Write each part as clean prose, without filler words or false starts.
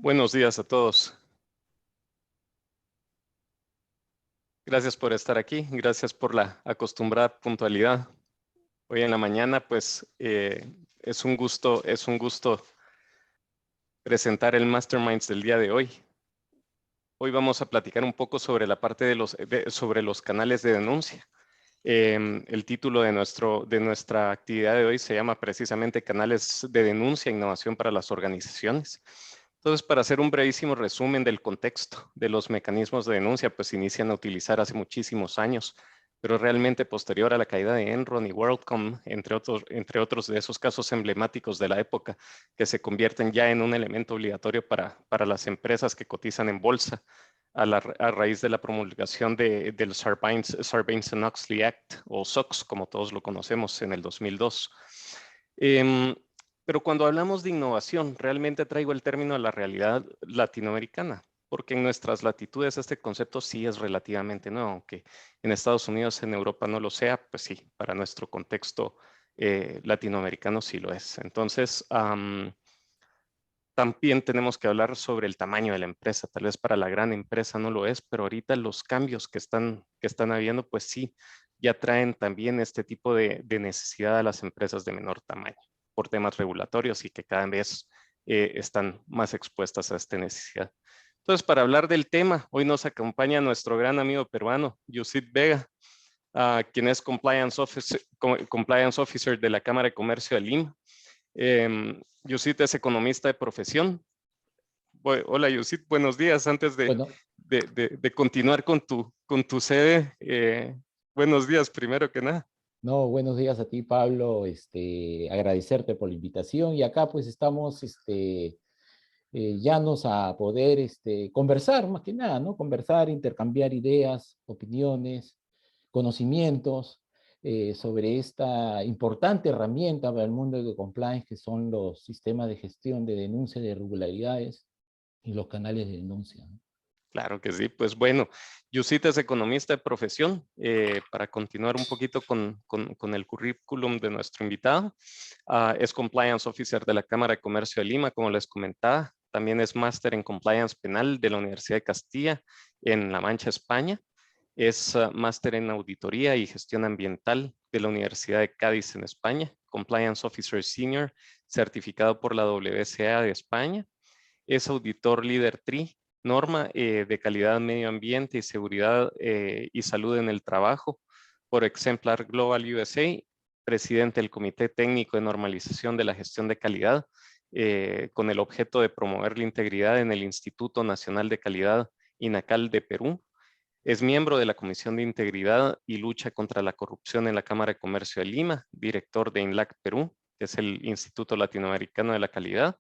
Buenos días a todos. Gracias por estar aquí. Gracias por la acostumbrada puntualidad. Hoy en la mañana, pues, es un gusto presentar el Masterminds del día de hoy. Hoy vamos a platicar un poco sobre la parte sobre los canales de denuncia. El título de nuestra actividad de hoy se llama precisamente Canales de Denuncia e Innovación para las Organizaciones. Entonces, para hacer un brevísimo resumen del contexto de los mecanismos de denuncia, pues se inician a utilizar hace muchísimos años, pero realmente posterior a la caída de Enron y WorldCom, entre otros de esos casos emblemáticos de la época, que se convierten ya en un elemento obligatorio para las empresas que cotizan en bolsa a raíz de la promulgación del Sarbanes-Oxley Act, o SOX, como todos lo conocemos, en el 2002. Pero cuando hablamos de innovación, realmente traigo el término a la realidad latinoamericana, porque en nuestras latitudes este concepto sí es relativamente nuevo, aunque en Estados Unidos, en Europa no lo sea, pues sí, para nuestro contexto latinoamericano sí lo es. Entonces, también tenemos que hablar sobre el tamaño de la empresa. Tal vez para la gran empresa no lo es, pero ahorita los cambios que están habiendo, pues sí, ya traen también este tipo de necesidad a las empresas de menor tamaño por temas regulatorios y que cada vez están más expuestas a esta necesidad. Entonces, para hablar del tema, hoy nos acompaña nuestro gran amigo peruano, Yusit Vega, quien es Compliance Officer de la Cámara de Comercio de Lima. Yusit es economista de profesión. Hola Yusit, buenos días. Antes Bueno, de continuar con tu sede, buenos días primero que nada. no, buenos días a ti, Pablo. Agradecerte por la invitación y acá pues estamos llanos a poder conversar más que nada, ¿no? Conversar, intercambiar ideas, opiniones, conocimientos sobre esta importante herramienta para el mundo de compliance que son los sistemas de gestión de denuncia de irregularidades y los canales de denuncia, ¿no? Claro que sí, pues bueno, Yusit es economista de profesión. Para continuar un poquito con el currículum de nuestro invitado, es Compliance Officer de la Cámara de Comercio de Lima, como les comentaba. También es máster en Compliance Penal de la Universidad de Castilla en La Mancha, España. Es máster en Auditoría y Gestión Ambiental de la Universidad de Cádiz en España. Compliance Officer Senior, certificado por la WCA de España. Es auditor líder TRI, norma de calidad, medio ambiente y seguridad y salud en el trabajo por Exemplar Global USA, presidente del Comité Técnico de Normalización de la Gestión de Calidad, con el objeto de promover la integridad en el Instituto Nacional de Calidad INACAL de Perú. Es miembro de la Comisión de Integridad y Lucha contra la Corrupción en la Cámara de Comercio de Lima, director de INLAC Perú, que es el Instituto Latinoamericano de la Calidad,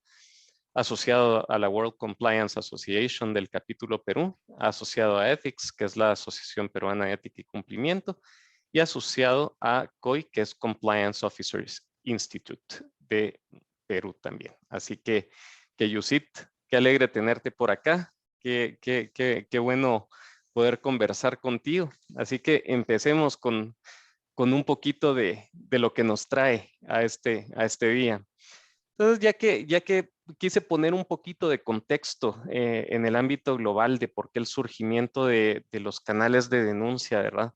asociado a la World Compliance Association del capítulo Perú, asociado a Ethics, que es la Asociación Peruana de Ética y Cumplimiento, y asociado a COI, que es Compliance Officers Institute de Perú también. Así que Yusit, qué alegre tenerte por acá, qué bueno poder conversar contigo. Así que empecemos con un poquito de lo que nos trae a este día. Entonces, ya que quise poner un poquito de contexto en el ámbito global de por qué el surgimiento de los canales de denuncia, ¿verdad?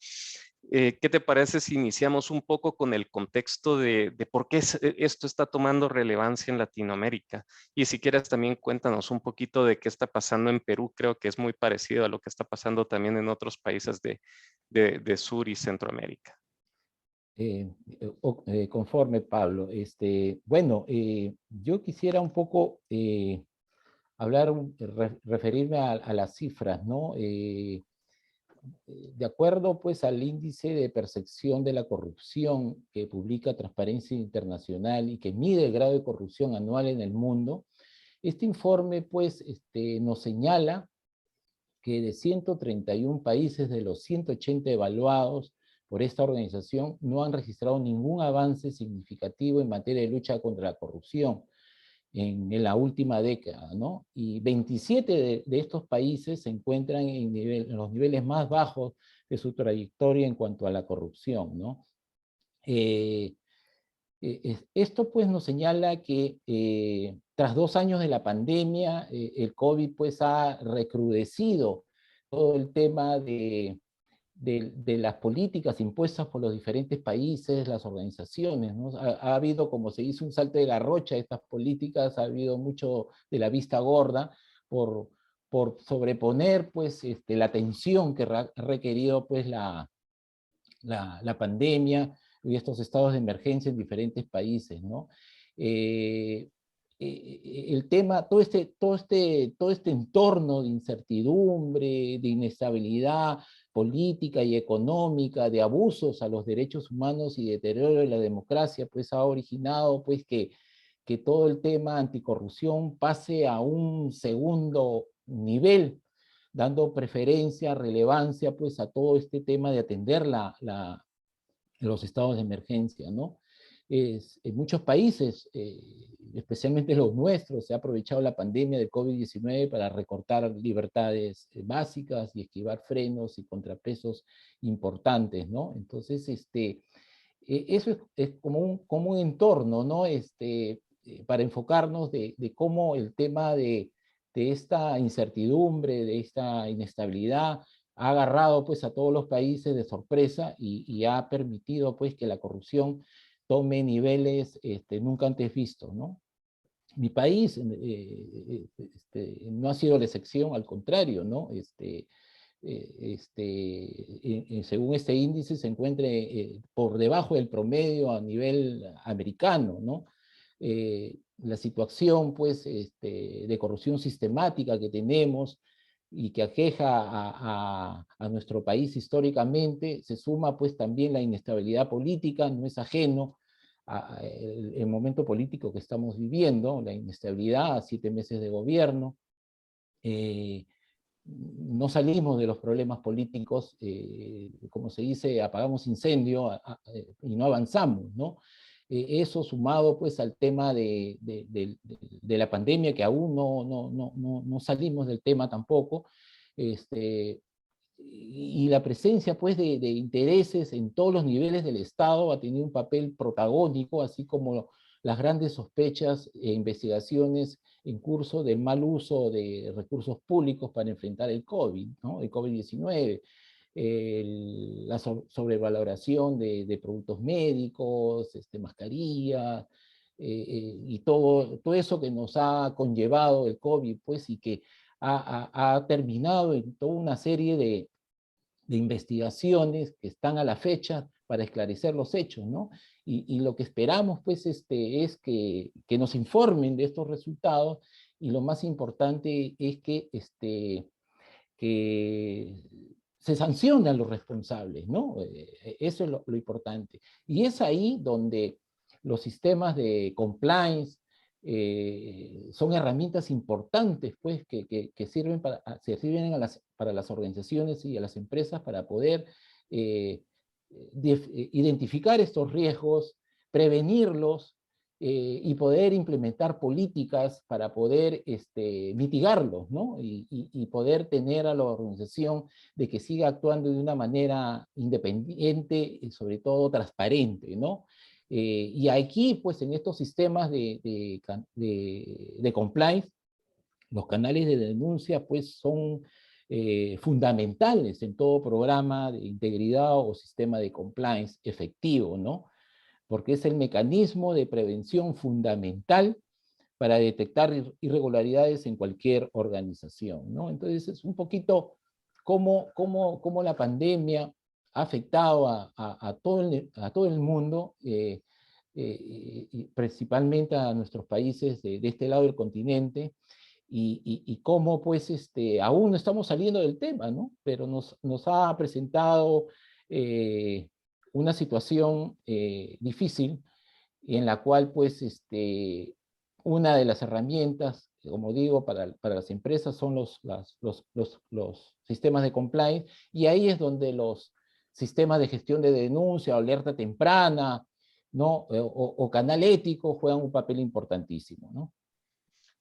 ¿Qué te parece si iniciamos un poco con el contexto de por qué esto está tomando relevancia en Latinoamérica? Y si quieres también cuéntanos un poquito de qué está pasando en Perú. Creo que es muy parecido a lo que está pasando también en otros países de Sur y Centroamérica. Conforme, Pablo. Bueno, yo quisiera un poco hablar, referirme a las cifras, ¿no? De acuerdo, pues, al índice de percepción de la corrupción que publica Transparencia Internacional y que mide el grado de corrupción anual en el mundo, este informe, pues, nos señala que de 131 países de los 180 evaluados por esta organización no han registrado ningún avance significativo en materia de lucha contra la corrupción en la última década, ¿no? Y 27 de estos países se encuentran en los niveles más bajos de su trayectoria en cuanto a la corrupción, ¿no? Esto pues nos señala que tras 2 años de la pandemia, el COVID pues ha recrudecido todo el tema de las políticas impuestas por los diferentes países, las organizaciones, ¿no? Ha habido, como se dice, un salto de garrocha de estas políticas, ha habido mucho de la vista gorda por, por sobreponer pues, la tensión que ha requerido pues, la pandemia y estos estados de emergencia en diferentes países, ¿no? El tema, todo este entorno de incertidumbre, de inestabilidad política y económica, de abusos a los derechos humanos y deterioro de la democracia, pues ha originado pues que todo el tema anticorrupción pase a un segundo nivel, dando preferencia, relevancia pues a todo este tema de atender los estados de emergencia, ¿no? En muchos países, especialmente los nuestros, se ha aprovechado la pandemia del COVID-19 para recortar libertades básicas y esquivar frenos y contrapesos importantes, ¿no? Entonces, eso es como un entorno, ¿no? Para enfocarnos de cómo el tema de esta incertidumbre, de esta inestabilidad, ha agarrado pues a todos los países de sorpresa y ha permitido pues que la corrupción tome niveles nunca antes vistos, ¿no? Mi país no ha sido la excepción, al contrario, ¿no? Según este índice se encuentra por debajo del promedio a nivel americano, ¿no? La situación, pues, de corrupción sistemática que tenemos y que aqueja a nuestro país históricamente, se suma, pues, también la inestabilidad política, no es ajeno el momento político que estamos viviendo, la inestabilidad, 7 meses de gobierno, no salimos de los problemas políticos, como se dice, apagamos incendio y no avanzamos, ¿no? Eso sumado pues al tema de la pandemia, que aún no salimos del tema tampoco, y la presencia pues de intereses en todos los niveles del Estado ha tenido un papel protagónico, así como las grandes sospechas e investigaciones en curso del mal uso de recursos públicos para enfrentar el COVID, ¿no? El COVID-19, la sobrevaloración de productos médicos, mascarillas, y todo eso que nos ha conllevado el COVID, pues, y que ha terminado en toda una serie de investigaciones que están a la fecha para esclarecer los hechos, ¿no? Y lo que esperamos, pues, es que nos informen de estos resultados, y lo más importante es que se sancionen a los responsables, ¿no? Eso es lo importante. Y es ahí donde los sistemas de compliance son herramientas importantes, pues, que sirven para las organizaciones y a las empresas para poder identificar estos riesgos, prevenirlos, y poder implementar políticas para poder mitigarlos, ¿no? Y poder tener a la organización de que siga actuando de una manera independiente y sobre todo transparente, ¿no? Y aquí, pues en estos sistemas de compliance, los canales de denuncia pues son fundamentales en todo programa de integridad o sistema de compliance efectivo, ¿no? Porque es el mecanismo de prevención fundamental para detectar irregularidades en cualquier organización, ¿no? Entonces es un poquito cómo la pandemia ha afectado a todo el mundo, y principalmente a nuestros países de este lado del continente, y cómo pues aún no estamos saliendo del tema, ¿no? Pero nos ha presentado una situación difícil, en la cual pues una de las herramientas, como digo, para las empresas son los sistemas de compliance, y ahí es donde los sistemas de gestión de denuncia o alerta temprana, ¿no? O canal ético juegan un papel importantísimo, ¿no?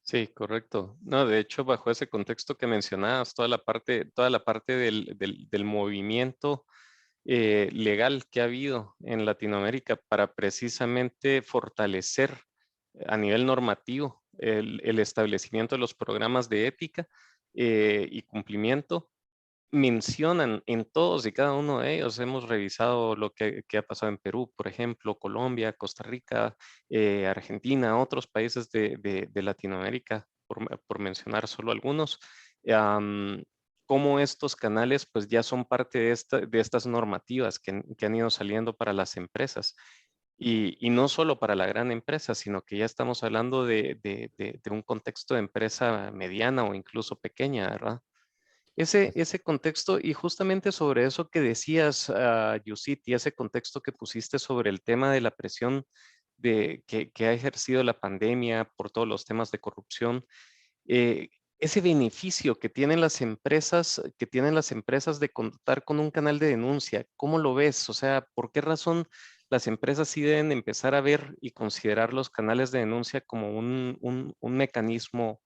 Sí, correcto. No, de hecho, bajo ese contexto que mencionabas, toda la parte del movimiento legal que ha habido en Latinoamérica para precisamente fortalecer a nivel normativo el establecimiento de los programas de ética y cumplimiento. Mencionan en todos y cada uno de ellos, hemos revisado lo que ha pasado en Perú, por ejemplo, Colombia, Costa Rica, Argentina, otros países de Latinoamérica, por mencionar solo algunos, cómo estos canales pues ya son parte de estas normativas que han ido saliendo para las empresas. Y no solo para la gran empresa, sino que ya estamos hablando de un contexto de empresa mediana o incluso pequeña, ¿verdad? Ese contexto, y justamente sobre eso que decías, Yusit, y ese contexto que pusiste sobre el tema de la presión que ha ejercido la pandemia por todos los temas de corrupción, eh, ese beneficio que tienen las empresas de contar con un canal de denuncia, ¿cómo lo ves? O sea, ¿por qué razón las empresas sí deben empezar a ver y considerar los canales de denuncia como un mecanismo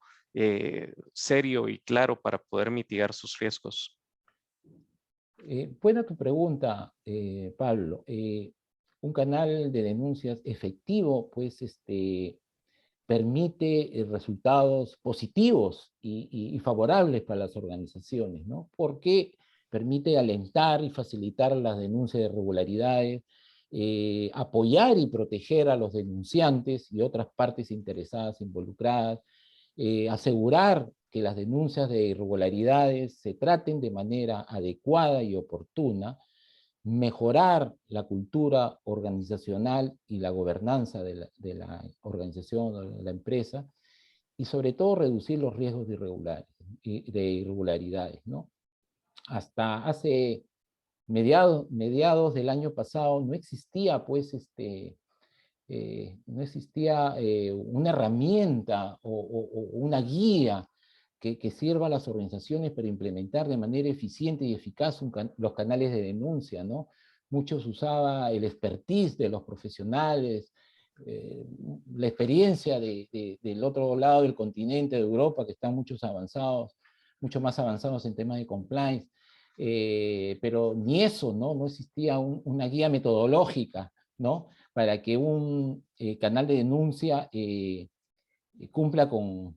serio y claro para poder mitigar sus riesgos? Buena tu pregunta, Pablo. Un canal de denuncias efectivo, pues, permite resultados positivos y favorables para las organizaciones, ¿no? Porque permite alentar y facilitar las denuncias de irregularidades, apoyar y proteger a los denunciantes y otras partes interesadas involucradas, asegurar que las denuncias de irregularidades se traten de manera adecuada y oportuna, mejorar la cultura organizacional y la gobernanza de la organización o de la empresa, y sobre todo reducir los riesgos de irregularidades, ¿no? Hasta hace mediados del año pasado no existía, pues, no existía una herramienta o una guía que sirva a las organizaciones para implementar de manera eficiente y eficaz los canales de denuncia, ¿no? Muchos usaba el expertise de los profesionales, la experiencia del otro lado del continente, de Europa, que están mucho más avanzados en temas de compliance, pero ni eso, ¿no? No existía una guía metodológica, ¿no? Para que un canal de denuncia cumpla con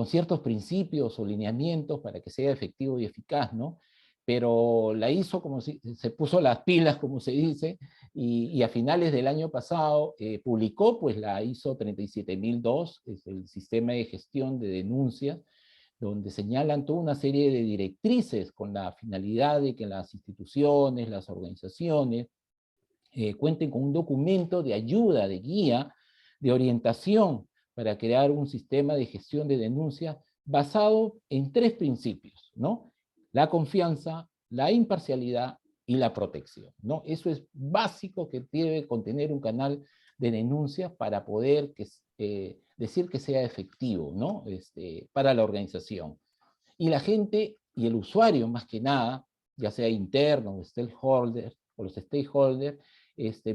ciertos principios o lineamientos para que sea efectivo y eficaz, ¿no? Pero la ISO, como se puso las pilas, como se dice, y a finales del año pasado publicó pues la ISO 37002, es el sistema de gestión de denuncias, donde señalan toda una serie de directrices con la finalidad de que las instituciones, las organizaciones, cuenten con un documento de ayuda, de guía, de orientación para crear un sistema de gestión de denuncia basado en 3 principios, ¿no? La confianza, la imparcialidad y la protección, ¿no? Eso es básico que debe contener un canal de denuncia para poder decir que sea efectivo, ¿no? Para la organización. Y la gente y el usuario, más que nada, ya sea interno o los stakeholders,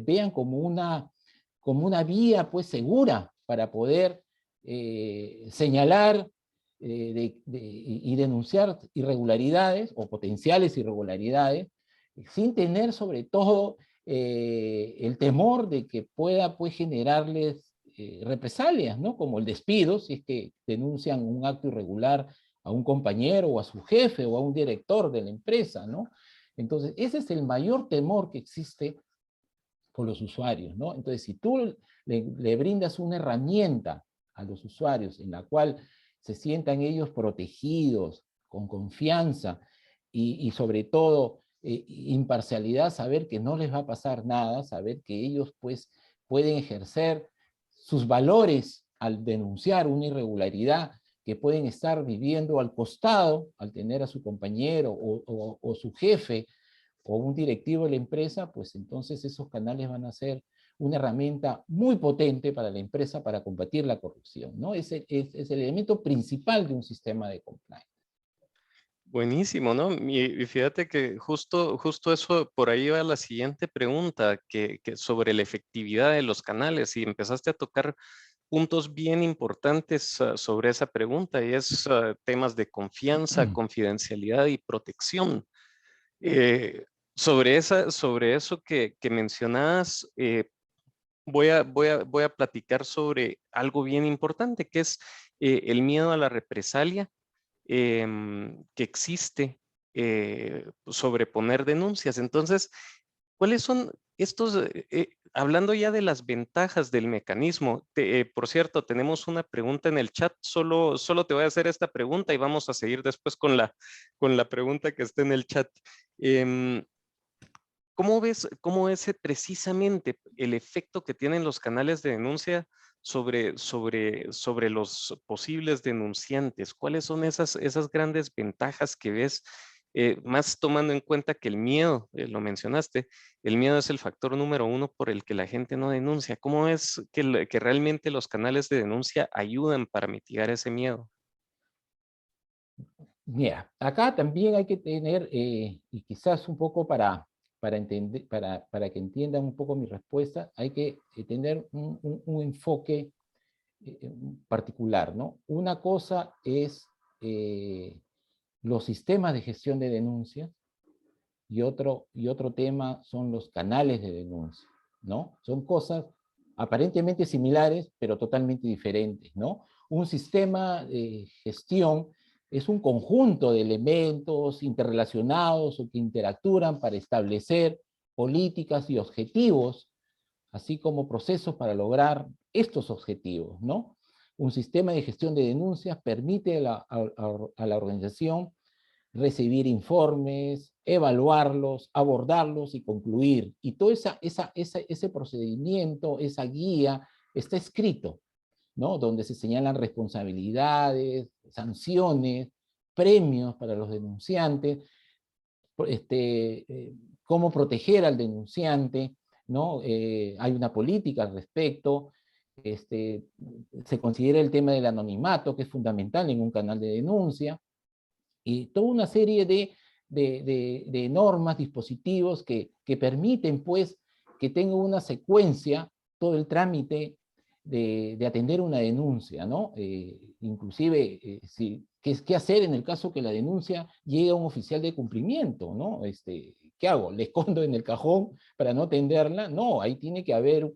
vean como una vía pues segura para poder señalar y denunciar irregularidades o potenciales irregularidades, sin tener sobre todo el temor de que pueda pues generarles represalias, ¿no? Como el despido, si es que denuncian un acto irregular a un compañero o a su jefe o a un director de la empresa, ¿no? Entonces, ese es el mayor temor que existe por los usuarios, ¿no? Entonces, si tú le brindas una herramienta a los usuarios en la cual se sientan ellos protegidos, con confianza y sobre todo imparcialidad, saber que no les va a pasar nada, saber que ellos pues pueden ejercer sus valores al denunciar una irregularidad, que pueden estar viviendo al costado al tener a su compañero o su jefe o un directivo de la empresa, pues entonces esos canales van a ser una herramienta muy potente para la empresa para combatir la corrupción, ¿no? Es el elemento principal de un sistema de compliance. Buenísimo, ¿no? Y fíjate que justo eso, por ahí va la siguiente pregunta, que sobre la efectividad de los canales, y empezaste a tocar puntos bien importantes sobre esa pregunta, y es temas de confianza, confidencialidad y protección. Eh, sobre eso que mencionabas, voy a platicar sobre algo bien importante, que es el miedo a la represalia que existe sobre poner denuncias. Entonces, ¿cuáles son estos, hablando ya de las ventajas del mecanismo? Por cierto, tenemos una pregunta en el chat, solo te voy a hacer esta pregunta y vamos a seguir después con la pregunta que está en el chat. Em, cómo es precisamente el efecto que tienen los canales de denuncia sobre los posibles denunciantes? ¿Cuáles son esas grandes ventajas que ves, más tomando en cuenta que el miedo, lo mencionaste, el miedo es el factor número uno por el que la gente no denuncia? ¿Cómo es que realmente los canales de denuncia ayudan para mitigar ese miedo? Mira, acá también hay que tener, y quizás un poco para, entender, para que entiendan un poco mi respuesta, hay que tener un enfoque particular, ¿no? Una cosa es los sistemas de gestión de denuncias y otro tema son los canales de denuncia, ¿no? Son cosas aparentemente similares, pero totalmente diferentes, ¿no? Un sistema de gestión es un conjunto de elementos interrelacionados o que interactúan para establecer políticas y objetivos, así como procesos para lograr estos objetivos, ¿no? Un sistema de gestión de denuncias permite a la organización recibir informes, evaluarlos, abordarlos y concluir. Y todo ese procedimiento, esa guía, está escrito, ¿no? Donde se señalan responsabilidades, sanciones, premios para los denunciantes, cómo proteger al denunciante, ¿no? Hay una política al respecto. Se considera el tema del anonimato, que es fundamental en un canal de denuncia, y toda una serie de normas, dispositivos que permiten, pues, que tenga una secuencia todo el trámite de atender una denuncia, ¿no? Inclusive, ¿qué hacer en el caso que la denuncia llegue a un oficial de cumplimiento, ¿no? ¿Qué hago? ¿Le escondo en el cajón para no atenderla? No, ahí tiene que haber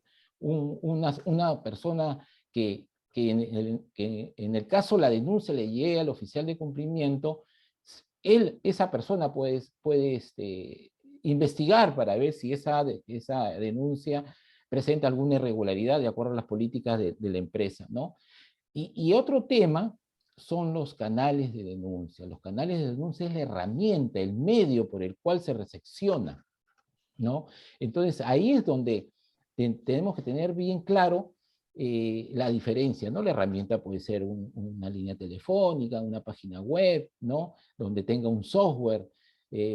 una persona que en el caso la denuncia le llegue al oficial de cumplimiento, esa persona puede investigar para ver si esa denuncia presenta alguna irregularidad de acuerdo a las políticas de la empresa, ¿no? Y otro tema son los canales de denuncia. Los canales de denuncia es la herramienta, el medio por el cual se recepciona, ¿no? Entonces ahí es donde tenemos que tener bien claro la diferencia, ¿no? La herramienta puede ser una línea telefónica, una página web, ¿no? Donde tenga un software,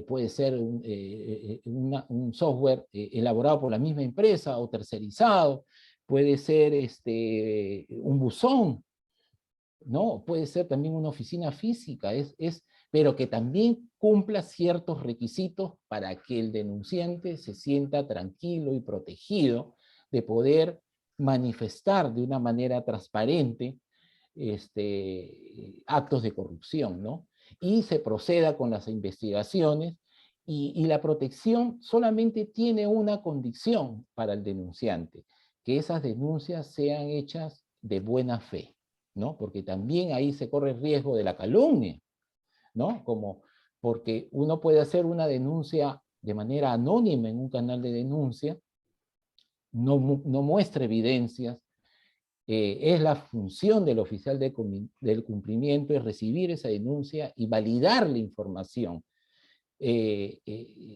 puede ser un software elaborado por la misma empresa o tercerizado, puede ser un buzón, ¿no? Puede ser también una oficina física, pero que también cumpla ciertos requisitos para que el denunciante se sienta tranquilo y protegido de poder manifestar de una manera transparente actos de corrupción, ¿no? Y se proceda con las investigaciones, y la protección solamente tiene una condición para el denunciante: que esas denuncias sean hechas de buena fe, ¿no? Porque también ahí se corre el riesgo de la calumnia, ¿no? Porque uno puede hacer una denuncia de manera anónima en un canal de denuncia, no muestra evidencias. Es la función del oficial del cumplimiento es recibir esa denuncia y validar la información.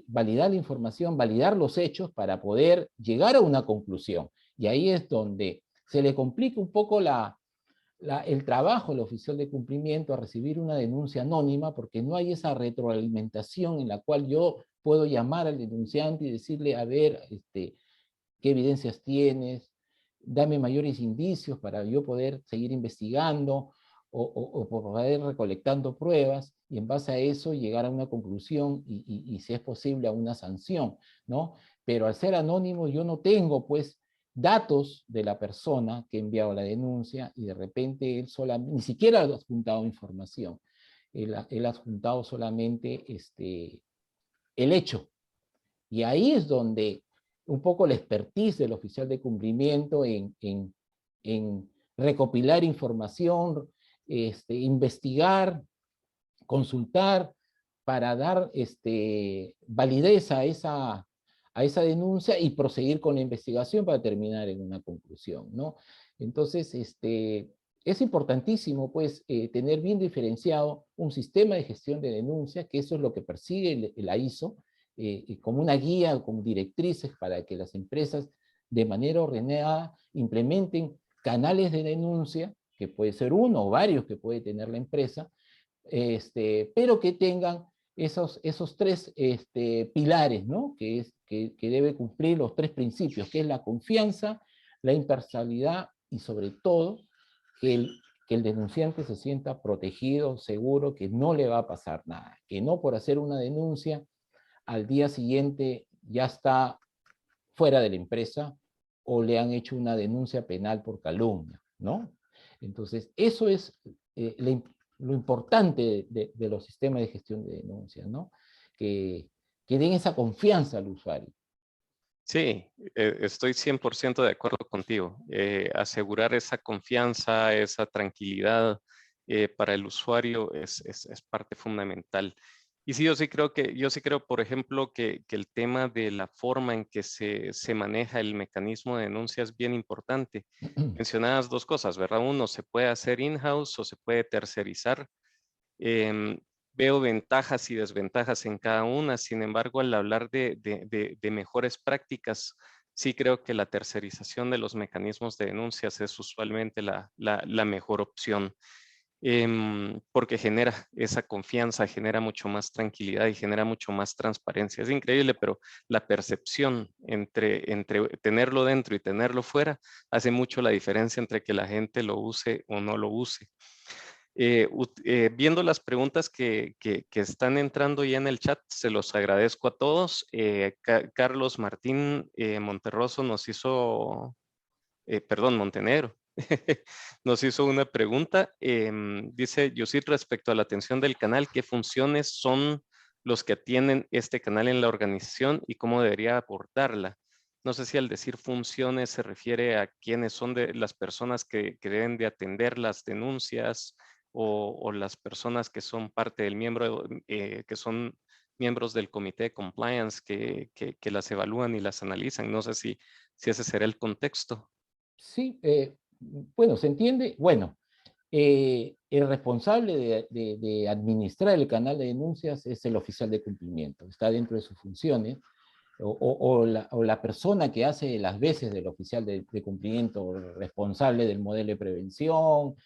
Validar la información, validar los hechos para poder llegar a una conclusión. Y ahí es donde se le complica un poco el trabajo al oficial de cumplimiento a recibir una denuncia anónima, porque no hay esa retroalimentación en la cual yo puedo llamar al denunciante y decirle: a ver, ¿qué evidencias tienes? Dame mayores indicios para yo poder seguir investigando, o poder recolectando pruebas, y en base a eso llegar a una conclusión y si es posible a una sanción, ¿no? Pero al ser anónimo yo no tengo, pues, datos de la persona que ha enviado la denuncia, y de repente él ni siquiera ha adjuntado información. Él ha adjuntado solamente el hecho, Y ahí es donde un poco la expertise del oficial de cumplimiento en recopilar información, investigar, consultar, para dar validez a esa denuncia y proseguir con la investigación para terminar en una conclusión, ¿no? Entonces, es importantísimo, pues, tener bien diferenciado un sistema de gestión de denuncias, que eso es lo que persigue la ISO, como una guía, como directrices para que las empresas de manera ordenada implementen canales de denuncia, que puede ser uno o varios que puede tener la empresa, pero que tengan esos tres pilares, ¿no? Que debe cumplir los tres principios, que es la confianza, la imparcialidad y sobre todo que el denunciante se sienta protegido, seguro, que no le va a pasar nada, que no por hacer una denuncia al día siguiente ya está fuera de la empresa o le han hecho una denuncia penal por calumnia, ¿no? Entonces, eso es lo importante de los sistemas de gestión de denuncias, ¿no? Que den esa confianza al usuario. Sí, estoy 100% de acuerdo contigo. Asegurar esa confianza, esa tranquilidad para el usuario es parte fundamental. Y sí, yo sí creo, por ejemplo, que el tema de la forma en que se maneja el mecanismo de denuncia es bien importante. Mencionabas dos cosas, ¿verdad? Uno, se puede hacer in-house o se puede tercerizar. Em, Veo ventajas y desventajas en cada una. Sin embargo, al hablar de mejores prácticas, sí creo que la tercerización de los mecanismos de denuncias es usualmente la mejor opción, porque genera esa confianza, genera mucho más tranquilidad y genera mucho más transparencia. Es increíble, pero la percepción entre tenerlo dentro y tenerlo fuera hace mucho la diferencia entre que la gente lo use o no lo use. Viendo las preguntas que están entrando ya en el chat, se los agradezco a todos. Carlos Martín Monterroso nos hizo, perdón, Montenegro, nos hizo una pregunta. Dice, Yusit, respecto a la atención del canal, ¿qué funciones son los que atienden este canal en la organización y cómo debería aportarla? No sé si al decir funciones se refiere a quiénes son de las personas que deben de atender las denuncias o las personas que son parte del miembro, que son miembros del comité de compliance que las evalúan y las analizan. No sé si ese será el contexto. Sí, bueno, se entiende, bueno, el responsable de administrar el canal de denuncias es el oficial de cumplimiento, está dentro de sus funciones, o la persona que hace las veces del oficial de cumplimiento, responsable del modelo de prevención,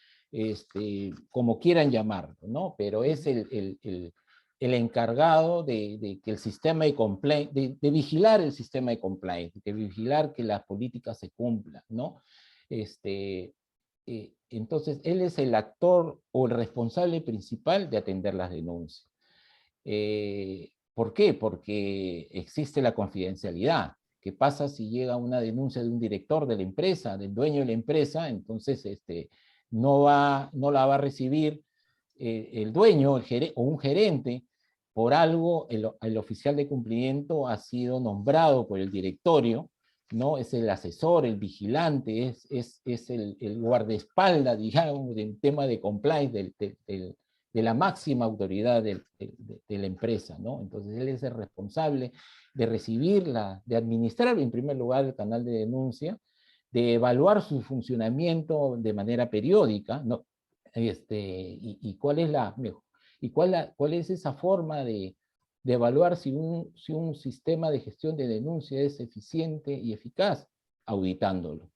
como quieran llamarlo, ¿no? Pero es el encargado de que el sistema de compliance, de vigilar el sistema de compliance, de vigilar que las políticas se cumplan, ¿no? Entonces, él es el actor o el responsable principal de atender las denuncias. ¿Por qué? Porque existe la confidencialidad. ¿Qué pasa si llega una denuncia de un director de la empresa, del dueño de la empresa? Entonces, no la va a recibir el dueño o un gerente. Por algo, el oficial de cumplimiento ha sido nombrado por el directorio, ¿no? Es el asesor, el vigilante, es el guardaespaldas, digamos, del tema de compliance de la máxima autoridad de la empresa, ¿no? Entonces él es el responsable de recibirla, de administrar en primer lugar el canal de denuncia, de evaluar su funcionamiento de manera periódica, ¿no? Y cuál es cuál es esa forma de evaluar si un sistema de gestión de denuncia es eficiente y eficaz, auditándolo,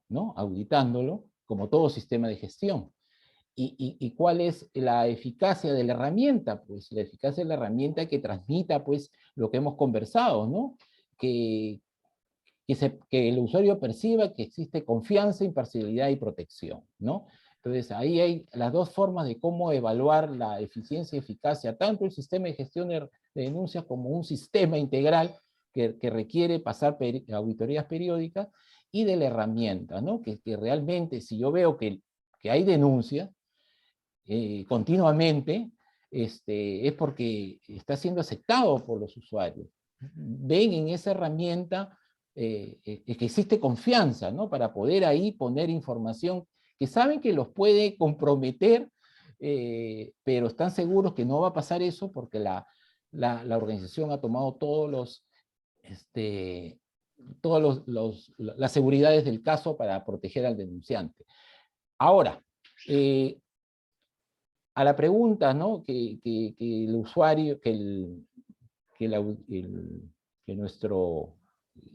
¿no? Auditándolo como todo sistema de gestión. ¿Y cuál es la eficacia de la herramienta? Pues la eficacia de la herramienta que transmita pues lo que hemos conversado, ¿no? Que, que el usuario perciba que existe confianza, imparcialidad y protección, ¿no? Entonces, ahí hay las dos formas de cómo evaluar la eficiencia y eficacia, tanto el sistema de gestión de denuncias como un sistema integral que requiere pasar auditorías periódicas, y de la herramienta, ¿no? Que realmente, si yo veo que hay denuncias continuamente, es porque está siendo aceptado por los usuarios. ven en esa herramienta que existe confianza, ¿no? Para poder ahí poner información que saben que los puede comprometer, pero están seguros que no va a pasar eso porque la organización ha tomado las seguridades del caso para proteger al denunciante. Ahora, a la pregunta, ¿no? que el usuario, que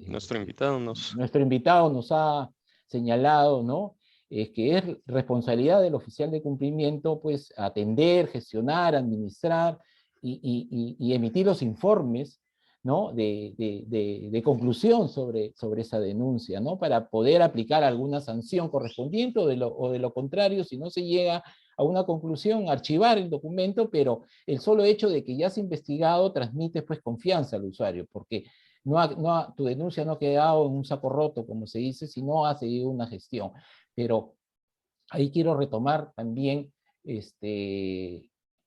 Nuestro invitado nuestro invitado nos ha señalado, ¿no? Es que es responsabilidad del oficial de cumplimiento, pues, atender, gestionar, administrar y emitir los informes, ¿no? de conclusión sobre esa denuncia, ¿no? Para poder aplicar alguna sanción correspondiente o de lo contrario, si no se llega a una conclusión, archivar el documento, pero el solo hecho de que ya se ha investigado transmite pues confianza al usuario, porque tu denuncia no ha quedado en un saco roto, como se dice, sino ha seguido una gestión. Pero ahí quiero retomar también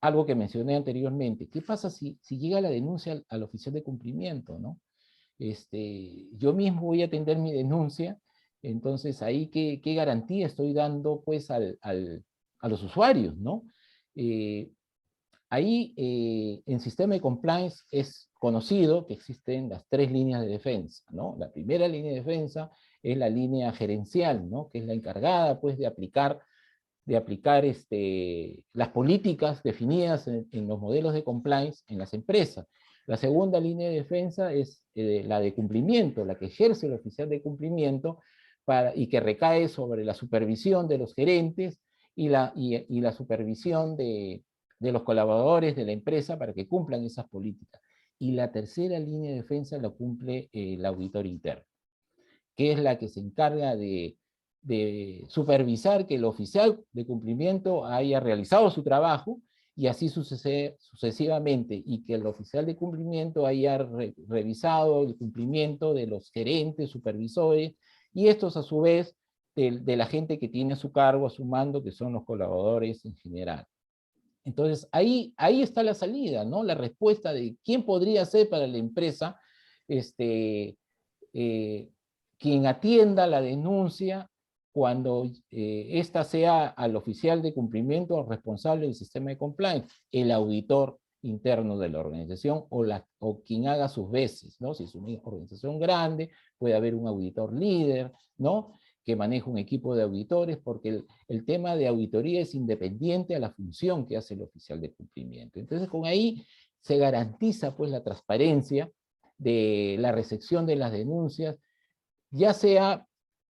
algo que mencioné anteriormente. ¿Qué pasa si llega la denuncia al oficial de cumplimiento, ¿no? Yo mismo voy a atender mi denuncia, entonces ahí qué garantía estoy dando pues a los usuarios, ¿no? Ahí en sistema de compliance es conocido que existen las 3 líneas de defensa, ¿no? La primera línea de defensa es la línea gerencial, ¿no? Que es la encargada pues de aplicar las políticas definidas en los modelos de compliance en las empresas. La segunda línea de defensa es la de cumplimiento, la que ejerce el oficial de cumplimiento y que recae sobre la supervisión de los gerentes y la supervisión de los colaboradores de la empresa para que cumplan esas políticas. Y la tercera línea de defensa la cumple el auditor interno, que es la que se encarga de supervisar que el oficial de cumplimiento haya realizado su trabajo y así sucesivamente, y que el oficial de cumplimiento haya revisado el cumplimiento de los gerentes, supervisores, y estos a su vez de la gente que tiene a su cargo, a su mando, que son los colaboradores en general. Entonces, ahí está la salida, ¿no? La respuesta de quién podría ser para la empresa eh, quien atienda la denuncia cuando ésta sea al oficial de cumplimiento responsable del sistema de compliance, el auditor interno de la organización o quien haga sus veces, ¿no? Si es una organización grande, puede haber un auditor líder, ¿no? Que maneja un equipo de auditores, porque el tema de auditoría es independiente a la función que hace el oficial de cumplimiento. Entonces, con ahí se garantiza pues la transparencia de la recepción de las denuncias, ya sea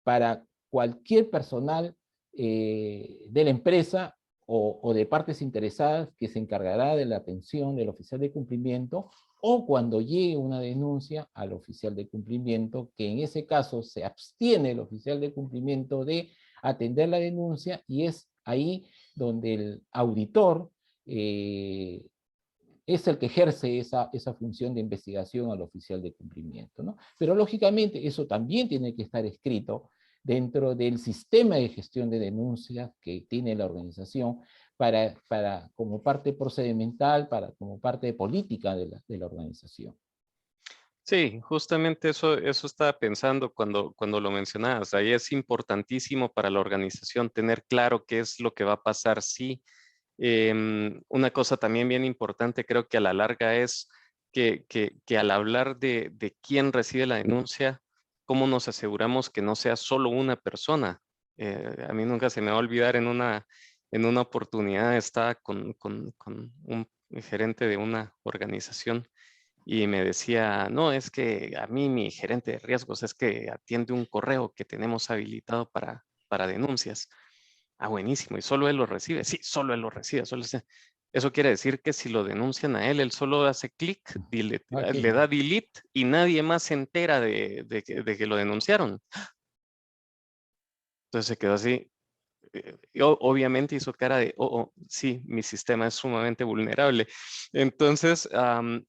para cualquier personal de la empresa o de partes interesadas que se encargará de la atención del oficial de cumplimiento, o cuando llegue una denuncia al oficial de cumplimiento, que en ese caso se abstiene el oficial de cumplimiento de atender la denuncia, y es ahí donde el auditor es el que ejerce esa función de investigación al oficial de cumplimiento, ¿no? Pero lógicamente eso también tiene que estar escrito dentro del sistema de gestión de denuncias que tiene la organización como parte procedimental, como parte de política de la organización. Sí, justamente eso estaba pensando cuando lo mencionabas. Ahí es importantísimo para la organización tener claro qué es lo que va a pasar si. Una cosa también bien importante, creo que a la larga es que al hablar de quién recibe la denuncia, cómo nos aseguramos que no sea solo una persona. A mí nunca se me va a olvidar en una oportunidad estaba con un gerente de una organización y me decía, no, es que a mí mi gerente de riesgos es que atiende un correo que tenemos habilitado para denuncias. Ah, buenísimo. ¿Y solo él lo recibe? Sí, solo él lo recibe. Eso quiere decir que si lo denuncian a él, él solo hace clic, le da delete y nadie más se entera de que lo denunciaron. Entonces se quedó así. Y obviamente hizo cara de, sí, mi sistema es sumamente vulnerable. Entonces,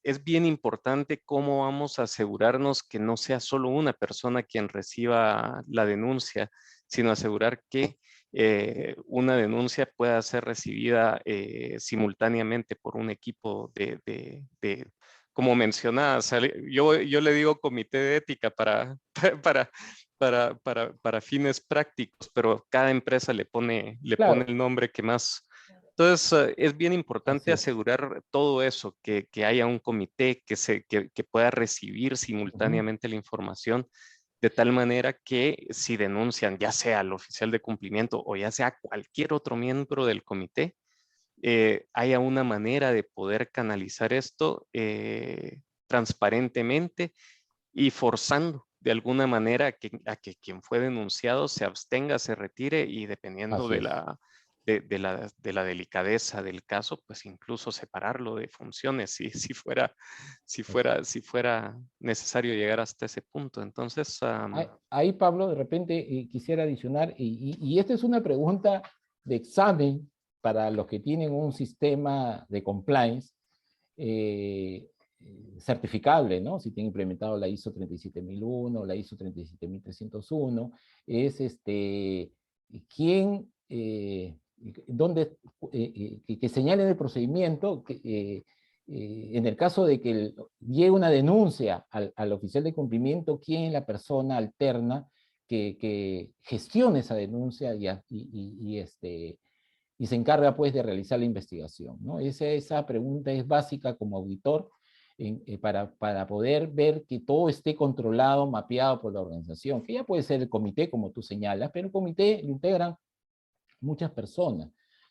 es bien importante cómo vamos a asegurarnos que no sea solo una persona quien reciba la denuncia, sino asegurar que una denuncia pueda ser recibida simultáneamente por un equipo como mencionabas, yo le digo comité de ética para, para, para fines prácticos, pero cada empresa le pone Claro, el nombre que más. Entonces, es bien importante así es. asegurar todo eso, que haya un comité que pueda recibir Ujú. simultáneamente la información, de tal manera que si denuncian, ya sea al oficial de cumplimiento o ya sea cualquier otro miembro del comité, haya una manera de poder canalizar esto transparentemente y forzando de alguna manera a que quien fue denunciado se abstenga, se retire y dependiendo Así de es. de la delicadeza del caso, pues incluso separarlo de funciones si fuera necesario llegar hasta ese punto. Entonces, Ahí, Pablo, de repente quisiera adicionar, y esta es una pregunta de examen para los que tienen un sistema de compliance certificable, ¿no? Si tienen implementado la ISO 37001, la ISO 37301, es quién, dónde, que señalen el procedimiento, en el caso de que llegue una denuncia al oficial de cumplimiento, quién es la persona alterna que gestione esa denuncia y se encarga pues de realizar la investigación, ¿no? Esa pregunta es básica como auditor para poder ver que todo esté controlado, mapeado por la organización, que ya puede ser el comité, como tú señalas, pero el comité lo integran muchas personas,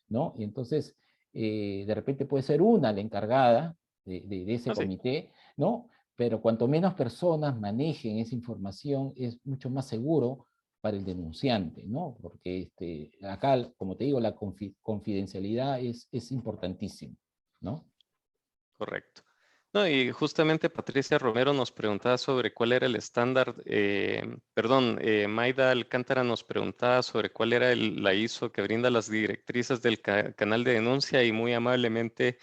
¿no? Y entonces, de repente puede ser una la encargada de ese así. comité, ¿no? Pero cuanto menos personas manejen esa información, es mucho más seguro para el denunciante, ¿no? Porque acá, como te digo, la confidencialidad es importantísima, ¿no? Correcto. No, y justamente Patricia Romero nos preguntaba sobre cuál era el estándar, perdón, Maida Alcántara nos preguntaba sobre cuál era la ISO que brinda las directrices del canal de denuncia y muy amablemente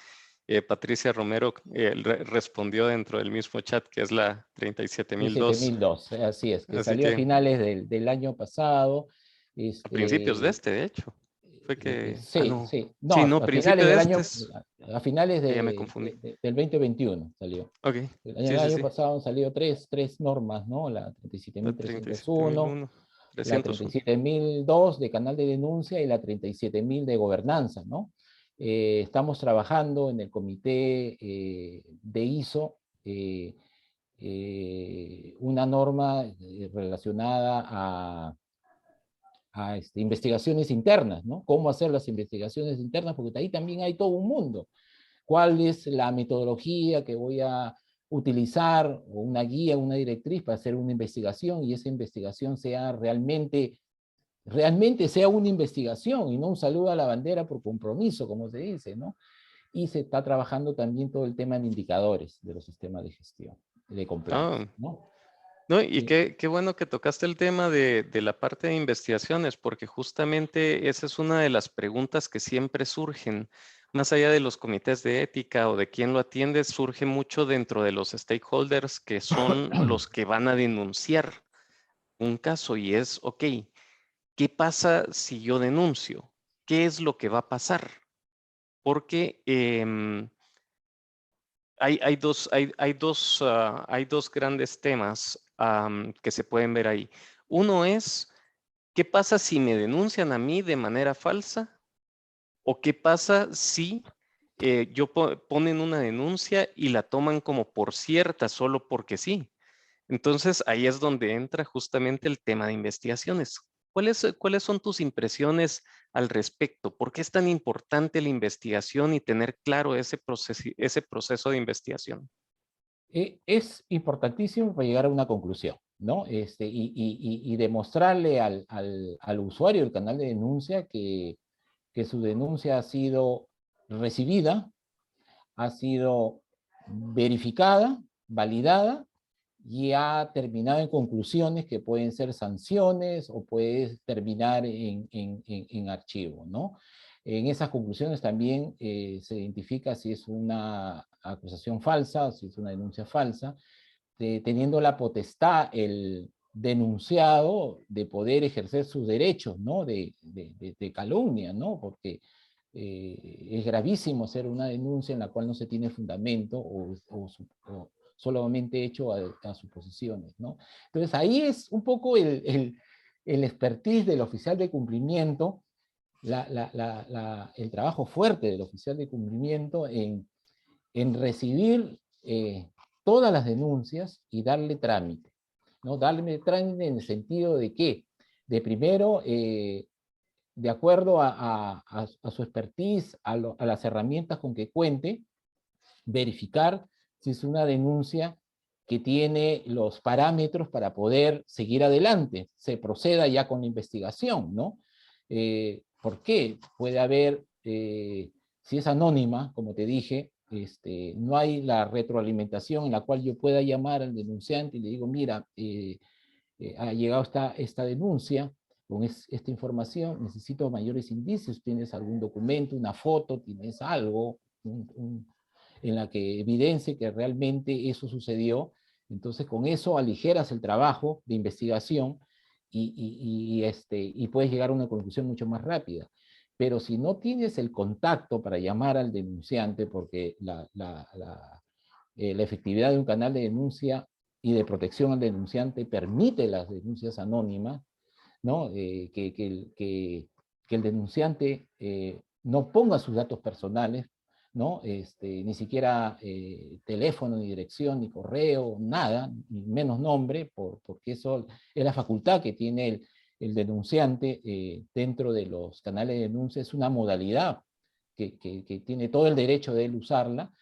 Patricia Romero respondió dentro del mismo chat que es la 37002. 17.002, así es, que Así salió a que finales del año pasado, a principios de este, este, de hecho, fue que, sí, no, sí. No, sí, no, a principio finales de del este año, es, a finales ya me confundí. del 2021 salió. Ok, El sí, sí, año sí, pasado han salido tres normas, ¿no? La la 37.301, 37001, la 301. 37.002 de canal de denuncia y la 37.000 de gobernanza, ¿no? Estamos trabajando en el comité de ISO, una norma relacionada a investigaciones internas, ¿no? Cómo hacer las investigaciones internas, porque ahí también hay todo un mundo. ¿Cuál es la metodología que voy a utilizar, o una guía, una directriz para hacer una investigación, y esa investigación sea realmente sea una investigación y no un saludo a la bandera por compromiso, como se dice, ¿no? Y se está trabajando también todo el tema de indicadores de los sistemas de gestión, de compliance, Ah, ¿no? no, y Eh, qué bueno que tocaste el tema de la parte de investigaciones, porque justamente esa es una de las preguntas que siempre surgen, más allá de los comités de ética o de quién lo atiende, surge mucho dentro de los stakeholders que son los que van a denunciar un caso y es, ok, ¿qué pasa si yo denuncio? ¿Qué es lo que va a pasar? Porque hay dos grandes temas que se pueden ver ahí. Uno es, ¿qué pasa si me denuncian a mí de manera falsa? ¿O qué pasa si ponen una denuncia y la toman como por cierta, solo porque sí? Entonces ahí es donde entra justamente el tema de investigaciones. ¿Cuáles son tus impresiones al respecto? ¿Por qué es tan importante la investigación y tener claro ese proceso de investigación? es importantísimo para llegar a una conclusión, ¿no? Y demostrarle al usuario del canal de denuncia que su denuncia ha sido recibida, ha sido verificada, validada y ha terminado en conclusiones que pueden ser sanciones o puede terminar en archivo, ¿no? En esas conclusiones también se identifica si es una acusación falsa, si es una denuncia falsa, teniendo la potestad el denunciado de poder ejercer sus derechos, ¿no? De calumnia, ¿no? Porque es gravísimo hacer una denuncia en la cual no se tiene fundamento o solamente hecho a suposiciones, ¿no? Entonces ahí es un poco el expertise del oficial de cumplimiento, el trabajo fuerte del oficial de cumplimiento en recibir todas las denuncias y darle trámite, ¿no? Darle trámite en el sentido de que, de primero, de acuerdo a su expertise, a las herramientas con que cuente, verificar si es una denuncia que tiene los parámetros para poder seguir adelante, se proceda ya con la investigación, ¿no? ¿Por qué? Puede haber, si es anónima, como te dije, no hay la retroalimentación en la cual yo pueda llamar al denunciante y le digo, mira, ha llegado esta denuncia, con esta información, necesito mayores indicios, tienes algún documento, una foto, tienes algo, en la que evidencie que realmente eso sucedió. Entonces con eso aligeras el trabajo de investigación y puedes llegar a una conclusión mucho más rápida. Pero si no tienes el contacto para llamar al denunciante, porque la efectividad de un canal de denuncia y de protección al denunciante permite las denuncias anónimas, ¿no? Que el denunciante no ponga sus datos personales, ¿no? Ni siquiera teléfono, ni dirección, ni correo, nada, ni menos nombre, porque eso es la facultad que tiene el denunciante dentro de los canales de denuncia, es una modalidad que tiene todo el derecho de él usarla.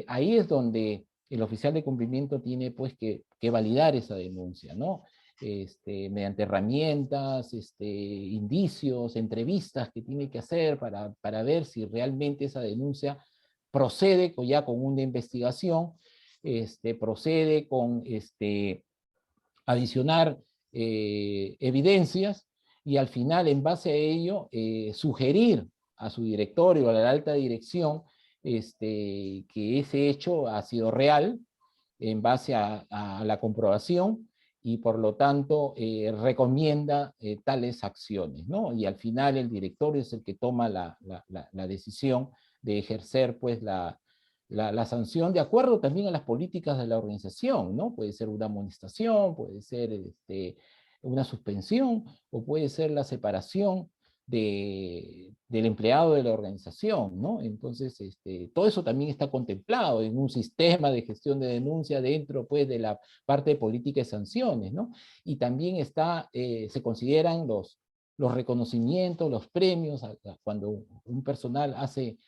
Ahí es donde el oficial de cumplimiento tiene pues que validar esa denuncia, ¿no? Mediante herramientas, indicios, entrevistas que tiene que hacer para ver si realmente esa denuncia procede ya con una investigación, procede con adicionar evidencias y al final, en base a ello, sugerir a su directorio, a la alta dirección, que ese hecho ha sido real en base a la comprobación y por lo tanto recomienda tales acciones, ¿no? Y al final el directorio es el que toma la decisión de ejercer pues la sanción de acuerdo también a las políticas de la organización, ¿no? Puede ser una amonestación, puede ser una suspensión o puede ser la separación del empleado de la organización, ¿no? Entonces, todo eso también está contemplado en un sistema de gestión de denuncia dentro, pues, de la parte de política y sanciones, ¿no? Y también se consideran los reconocimientos, los premios, cuando un personal hace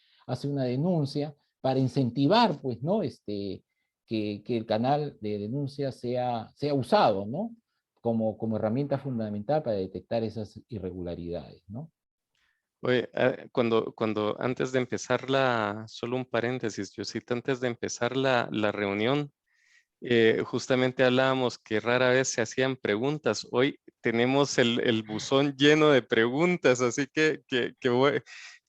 una denuncia, para incentivar, pues, ¿no? Que el canal de denuncia sea usado, ¿no? Como herramienta fundamental para detectar esas irregularidades, ¿no? Oye, cuando antes de empezar solo un paréntesis, Yosita, antes de empezar la reunión, justamente hablábamos que rara vez se hacían preguntas. Hoy tenemos el buzón lleno de preguntas, así que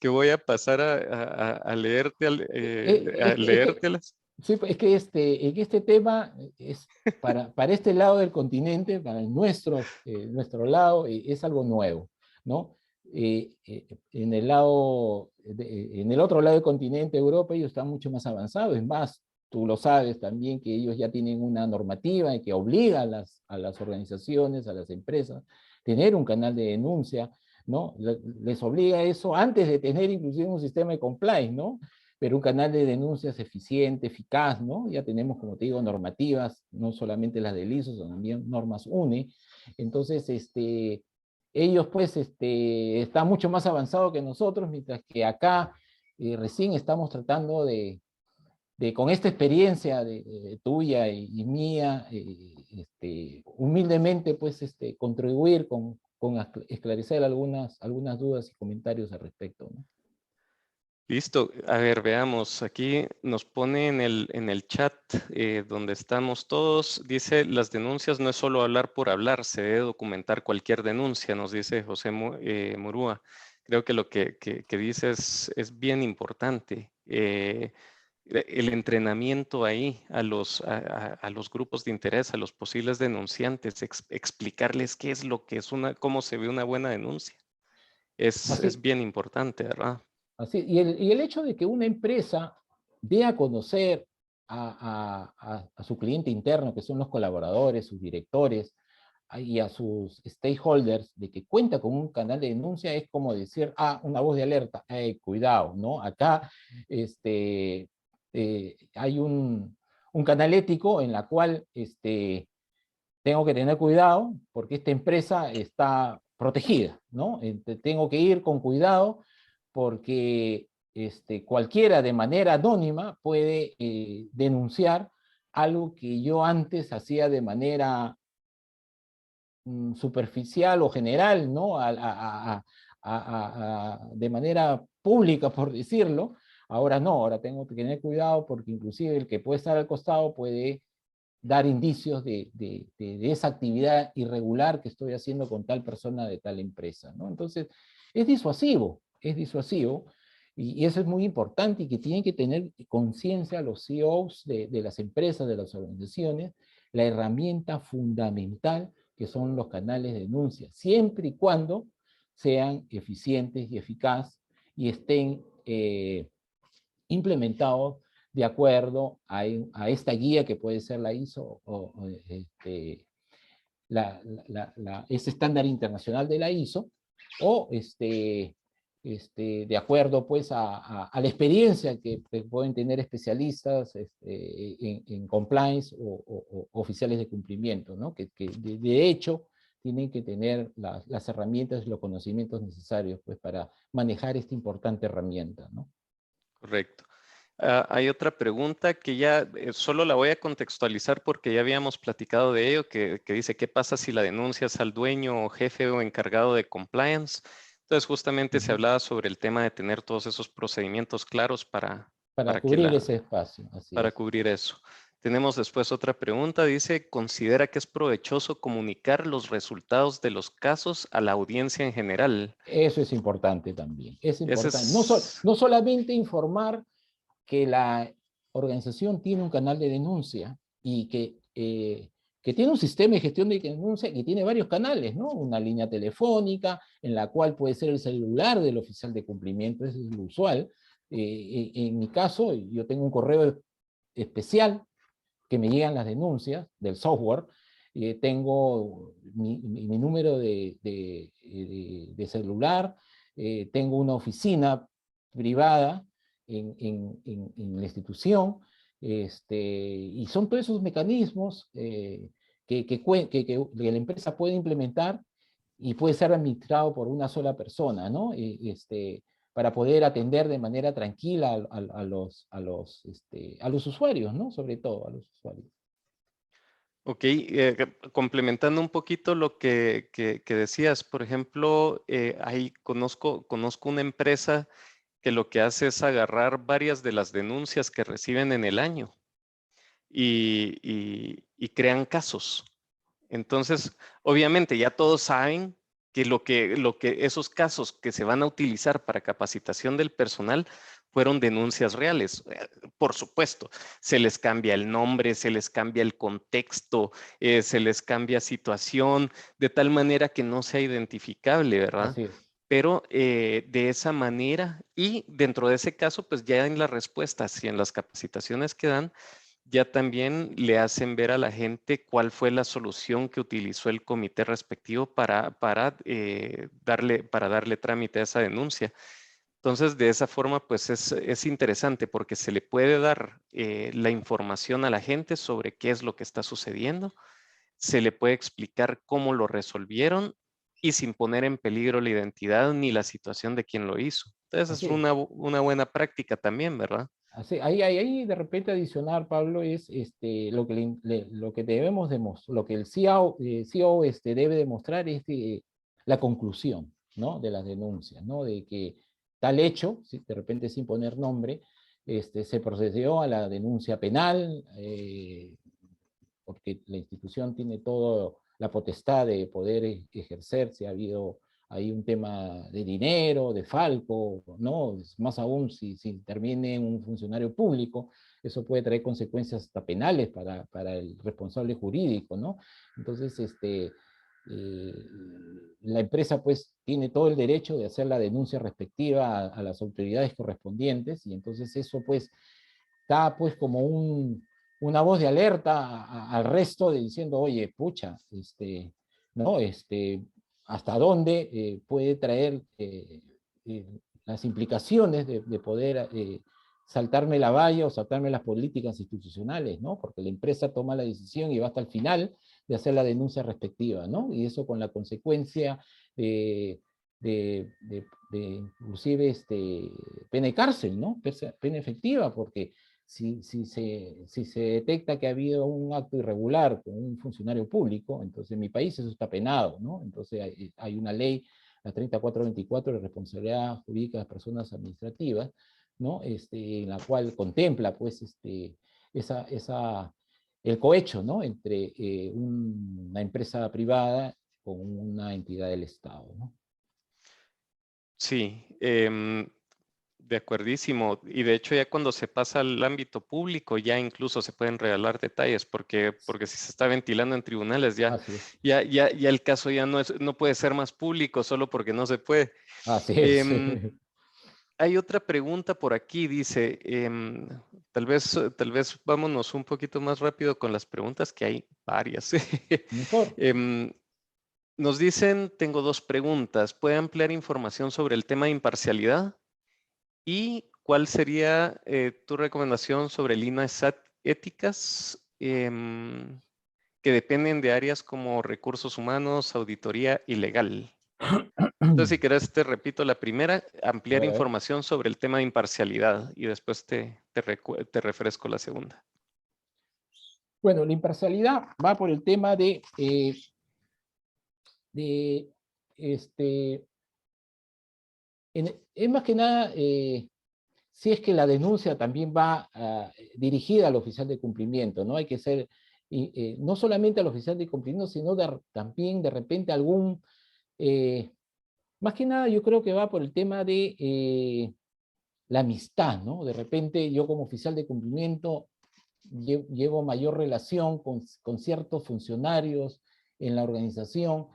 voy a pasar a leerte, a leértelas. Sí, es que en este tema, para este lado del continente, para nuestro lado, es algo nuevo, ¿no? En el otro lado del continente, Europa, ellos están mucho más avanzados. Es más, tú lo sabes también que ellos ya tienen una normativa que obliga a las organizaciones, a las empresas, tener un canal de denuncia, ¿no? Les obliga eso antes de tener inclusive un sistema de compliance, ¿no? Pero un canal de denuncias eficiente, eficaz, ¿no? Ya tenemos, como te digo, normativas, no solamente las del ISO, sino también normas UNE. Entonces, ellos pues están mucho más avanzados que nosotros, mientras que acá recién estamos tratando con esta experiencia tuya y mía, humildemente pues contribuir con esclarecer algunas dudas y comentarios al respecto, ¿no? Listo, a ver, veamos, aquí nos pone en el chat donde estamos todos, dice, las denuncias no es solo hablar por hablar, se debe documentar cualquier denuncia, nos dice José Murúa. Creo que lo que dice es bien importante. El entrenamiento ahí a los grupos de interés, a los posibles denunciantes, explicarles qué es lo que es cómo se ve una buena denuncia. Es Así, bien importante, ¿verdad? Así, y el hecho de que una empresa dé a conocer a su cliente interno, que son los colaboradores, sus directores, y a sus stakeholders, de que cuenta con un canal de denuncia, es como decir, una voz de alerta, cuidado, ¿no? Acá hay un canal ético en la cual tengo que tener cuidado porque esta empresa está protegida, ¿no? Tengo que ir con cuidado porque cualquiera de manera anónima puede denunciar algo que yo antes hacía de manera superficial o general, ¿no? De manera pública, por decirlo. Ahora no, ahora tengo que tener cuidado porque inclusive el que puede estar al costado puede dar indicios de esa actividad irregular que estoy haciendo con tal persona de tal empresa, ¿no? Entonces, es disuasivo, y eso es muy importante y que tienen que tener conciencia los CEOs de las empresas, de las organizaciones, la herramienta fundamental que son los canales de denuncia, siempre y cuando sean eficientes y eficaces y estén implementados de acuerdo a esta guía que puede ser la ISO o ese estándar internacional de la ISO, o de acuerdo pues a la experiencia que pueden tener especialistas en compliance o oficiales de cumplimiento, ¿no? Que de hecho tienen que tener las herramientas y los conocimientos necesarios pues para manejar esta importante herramienta, ¿no? Correcto. Hay otra pregunta que ya solo la voy a contextualizar porque ya habíamos platicado de ello, que dice, ¿qué pasa si la denuncias al dueño o jefe o encargado de compliance? Entonces, justamente se hablaba sobre el tema de tener todos esos procedimientos claros Para que cubrir ese espacio, así para es. cubrir eso. Tenemos después otra pregunta, dice, ¿considera que es provechoso comunicar los resultados de los casos a la audiencia en general? Eso es importante también. Es Ese importante. es No solamente informar que la organización tiene un canal de denuncia y que tiene un sistema de gestión de denuncia que tiene varios canales, ¿no? Una línea telefónica en la cual puede ser el celular del oficial de cumplimiento, eso es lo usual. En mi caso, yo tengo un correo especial que me llegan las denuncias del software. Tengo mi número de celular, tengo una oficina privada en la institución, y son todos esos mecanismos que la empresa puede implementar y puede ser administrado por una sola persona, ¿no? Para poder atender de manera tranquila a los usuarios, ¿no? Sobre todo a los usuarios. Ok, complementando un poquito lo que decías, por ejemplo, ahí conozco una empresa que lo que hace es agarrar varias de las denuncias que reciben en el año y crean casos. Entonces, obviamente ya todos saben que esos casos que se van a utilizar para capacitación del personal fueron denuncias reales. Por supuesto, se les cambia el nombre, se les cambia el contexto, se les cambia situación, de tal manera que no sea identificable, ¿verdad? Así es. Pero de esa manera y dentro de ese caso, pues ya en las respuestas y en las capacitaciones que dan, ya también le hacen ver a la gente cuál fue la solución que utilizó el comité respectivo para darle trámite a esa denuncia. Entonces, de esa forma, pues es interesante porque se le puede dar la información a la gente sobre qué es lo que está sucediendo, se le puede explicar cómo lo resolvieron y sin poner en peligro la identidad ni la situación de quien lo hizo. Entonces, Así es es. una buena práctica también, ¿verdad? Así, ahí de repente adicionar, Pablo, es lo que debemos demostrar, lo que el CEO debe demostrar es la conclusión, ¿no? De las denuncias, ¿no? De que tal hecho, de repente sin poner nombre, se procedió a la denuncia penal, porque la institución tiene toda la potestad de poder ejercer si ha habido ahí un tema de dinero, de falco, ¿no? Más aún si interviene un funcionario público, eso puede traer consecuencias hasta penales para el responsable jurídico, ¿no? Entonces, eh, la empresa pues tiene todo el derecho de hacer la denuncia respectiva a las autoridades correspondientes, y entonces eso pues da pues como una voz de alerta al resto de diciendo, oye, pucha, ¿no? ¿Hasta dónde puede traer eh, las implicaciones de poder saltarme la valla o saltarme las políticas institucionales, ¿no? Porque la empresa toma la decisión y va hasta el final de hacer la denuncia respectiva, ¿no? Y eso con la consecuencia de, inclusive pena de cárcel, ¿no? Pena efectiva, porque si se detecta que ha habido un acto irregular con un funcionario público, entonces en mi país eso está penado, ¿no? Entonces hay una ley, la 3424, de responsabilidad jurídica de las personas administrativas, ¿no? En la cual contempla, pues, el cohecho, ¿no? Entre una empresa privada con una entidad del Estado, ¿no? Sí, de acuerdísimo. Y de hecho ya cuando se pasa al ámbito público ya incluso se pueden revelar detalles porque si se está ventilando en tribunales Así es. ya el caso ya no puede ser más público solo porque no se puede. Así es. Em, Hay otra pregunta por aquí, dice, tal vez vámonos un poquito más rápido con las preguntas, que hay varias. Mejor. Em, Nos dicen, tengo dos preguntas. ¿Puede ampliar información sobre el tema de imparcialidad? ¿Y cuál sería tu recomendación sobre líneas éticas que dependen de áreas como recursos humanos, auditoría y legal? Entonces, si querés, te repito la primera, A ampliar ver, a ver. información sobre el tema de imparcialidad y después te refresco la segunda. Bueno, la imparcialidad va por el tema de es más que nada, si es que la denuncia también va dirigida al oficial de cumplimiento, ¿no? Hay que ser, no solamente al oficial de cumplimiento, sino también de repente eh, más que nada yo creo que va por el tema de la amistad, ¿no? De repente yo como oficial de cumplimiento llevo mayor relación con ciertos funcionarios en la organización,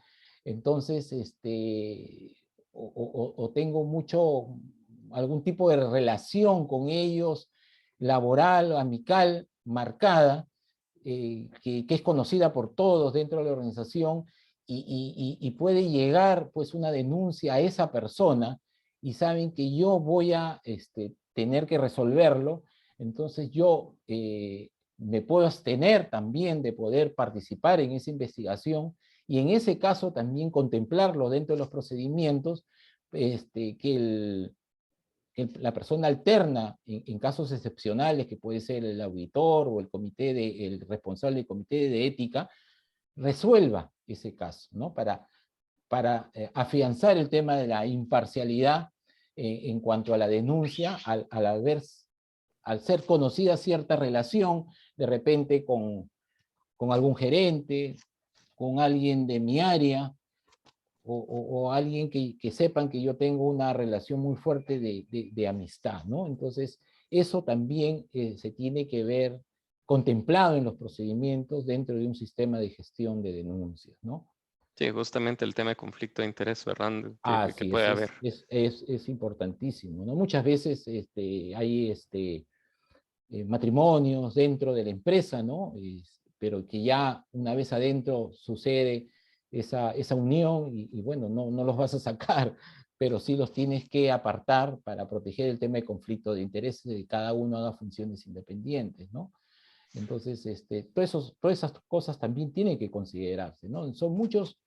entonces, o tengo algún tipo de relación con ellos, laboral, amical, marcada, que es conocida por todos dentro de la organización, y puede llegar pues una denuncia a esa persona, y saben que yo voy a tener que resolverlo, entonces yo me puedo abstener también de poder participar en esa investigación, y en ese caso también contemplarlo dentro de los procedimientos, que la persona alterna en casos excepcionales, que puede ser el auditor o el responsable del comité de ética, resuelva ese caso, ¿no? Para afianzar el tema de la imparcialidad en cuanto a la denuncia, al ser conocida cierta relación, de repente con algún gerente, con alguien de mi área, o alguien que sepan que yo tengo una relación muy fuerte de amistad, ¿no? Entonces, eso también se tiene que ver contemplado en los procedimientos dentro de un sistema de gestión de denuncias, ¿no? Sí, justamente el tema de conflicto de interés, ¿verdad? Que Así puede haber. es importantísimo, ¿no? Muchas veces hay matrimonios dentro de la empresa, ¿no? Pero que ya una vez adentro sucede esa unión y bueno, no los vas a sacar, pero sí los tienes que apartar para proteger el tema de conflicto de intereses, de que cada uno haga funciones independientes, ¿no? Entonces, todas esas cosas también tienen que considerarse, ¿no? Son muchos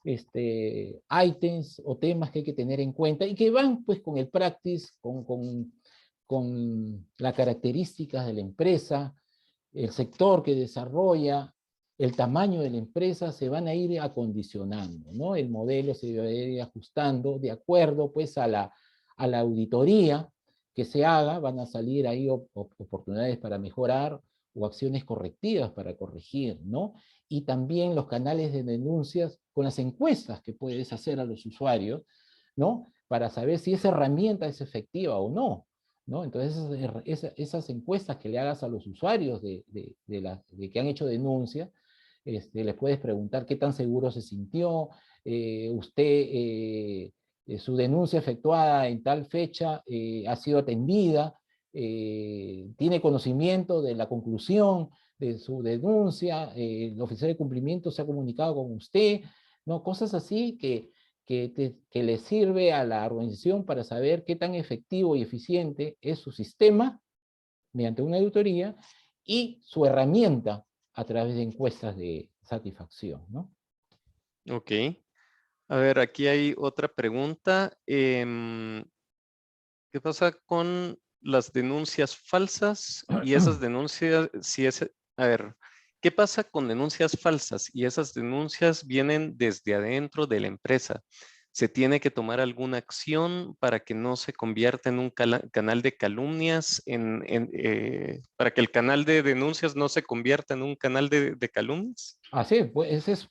ítems o temas que hay que tener en cuenta y que van pues con el practice, con las características de la empresa, el sector que desarrolla, el tamaño de la empresa, se van a ir acondicionando, ¿no? El modelo se va a ir ajustando de acuerdo pues a la auditoría que se haga, van a salir ahí oportunidades para mejorar o acciones correctivas para corregir, ¿no? Y también los canales de denuncias con las encuestas que puedes hacer a los usuarios, ¿no? Para saber si esa herramienta es efectiva o no, ¿no? Entonces, esas encuestas que le hagas a los usuarios de que han hecho denuncia, les puedes preguntar qué tan seguro se sintió, su denuncia efectuada en tal fecha ha sido atendida, tiene conocimiento de la conclusión de su denuncia, el oficial de cumplimiento se ha comunicado con usted, ¿no? Cosas así que le sirve a la organización para saber qué tan efectivo y eficiente es su sistema mediante una auditoría y su herramienta a través de encuestas de satisfacción, ¿no? Ok. A ver, aquí hay otra pregunta. ¿Qué pasa con las denuncias falsas y esas denuncias, a ver, ¿qué pasa con denuncias falsas y esas denuncias vienen desde adentro de la empresa? ¿Se tiene que tomar alguna acción para que no se convierta en un canal de calumnias, para que el canal de denuncias no se convierta en un canal de calumnias? Así, pues esa es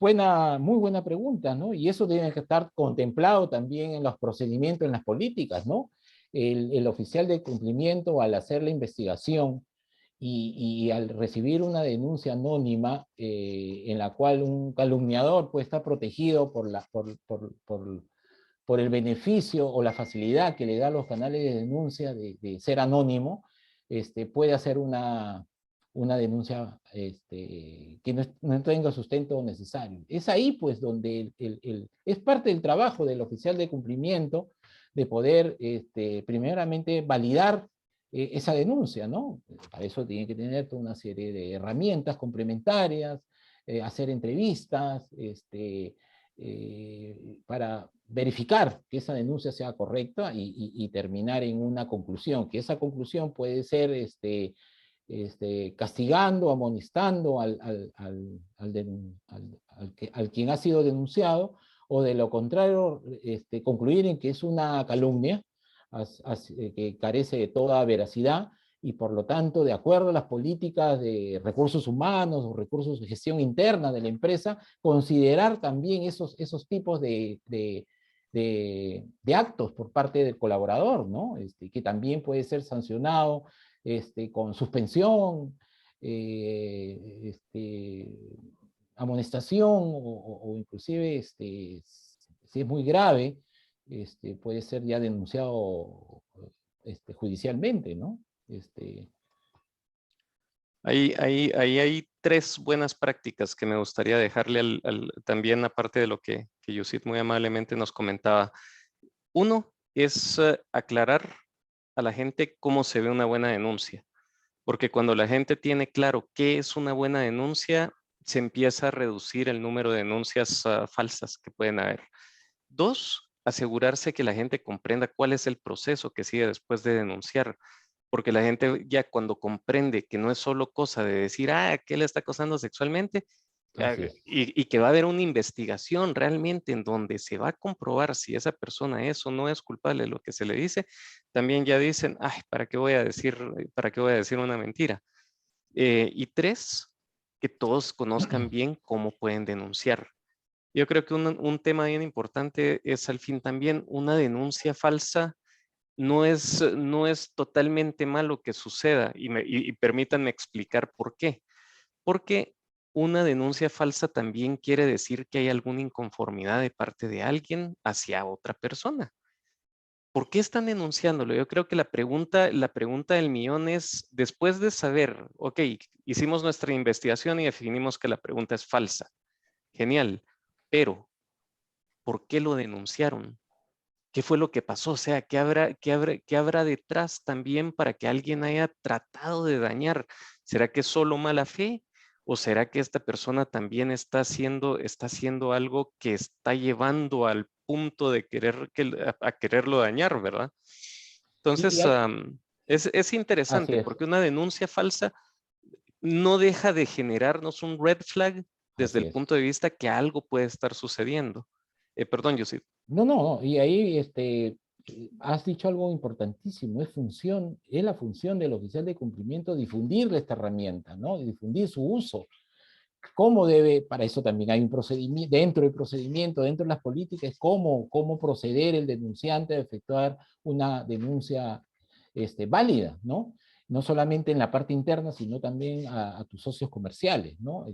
muy buena pregunta, ¿no? Y eso tiene que estar contemplado también en los procedimientos, en las políticas, ¿no? El oficial de cumplimiento, al hacer la investigación y al recibir una denuncia anónima en la cual un calumniador puede estar protegido por el beneficio o la facilidad que le da a los canales de denuncia de ser anónimo, puede hacer una denuncia que no tenga sustento necesario. Es ahí pues donde es parte del trabajo del oficial de cumplimiento de poder primeramente validar esa denuncia, ¿no? Para eso tiene que tener toda una serie de herramientas complementarias, hacer entrevistas, para verificar que esa denuncia sea correcta y terminar en una conclusión, que esa conclusión puede ser castigando, amonestando al quien ha sido denunciado, o de lo contrario, concluir en que es una calumnia que carece de toda veracidad, y por lo tanto, de acuerdo a las políticas de recursos humanos o recursos de gestión interna de la empresa, considerar también esos tipos de actos por parte del colaborador, ¿no? Que también puede ser sancionado con suspensión, amonestación o inclusive, si es muy grave, puede ser ya denunciado judicialmente, ¿no? Ahí hay tres buenas prácticas que me gustaría dejarle también, aparte de lo que Yusit muy amablemente nos comentaba. Uno es aclarar a la gente cómo se ve una buena denuncia, porque cuando la gente tiene claro qué es una buena denuncia, se empieza a reducir el número de denuncias falsas que pueden haber. Dos, asegurarse que la gente comprenda cuál es el proceso que sigue después de denunciar, porque la gente ya cuando comprende que no es solo cosa de decir, que le está acosando sexualmente, Así es. y que va a haber una investigación realmente en donde se va a comprobar si esa persona es o no es culpable de lo que se le dice, también ya dicen, ¿para qué voy a decir una mentira? Y tres, que todos conozcan bien cómo pueden denunciar. Yo creo que un tema bien importante es al fin también una denuncia falsa. No es totalmente malo que suceda, y permítanme explicar por qué. Porque una denuncia falsa también quiere decir que hay alguna inconformidad de parte de alguien hacia otra persona. ¿Por qué están denunciándolo? Yo creo que la pregunta del millón es, después de saber, ok, hicimos nuestra investigación y definimos que la pregunta es falsa. Genial, pero ¿por qué lo denunciaron? ¿Qué fue lo que pasó? O sea, ¿qué habrá detrás también para que alguien haya tratado de dañar? ¿Será que es solo mala fe? ¿O será que esta persona también está haciendo algo que está llevando al punto de a quererlo dañar, ¿verdad? Y Entonces, es así interesante es, porque una denuncia falsa no deja de generarnos un red flag desde así el es. punto de vista que algo puede estar sucediendo. Perdón, Yossi. No, no, y ahí has dicho algo importantísimo, es la función del oficial de cumplimiento difundir esta herramienta, ¿no? Y difundir su uso. ¿Cómo debe? Para eso también hay un procedimiento, dentro del procedimiento, dentro de las políticas, cómo proceder el denunciante a efectuar una denuncia válida, ¿no? no solamente en la parte interna, sino también a tus socios comerciales, ¿no?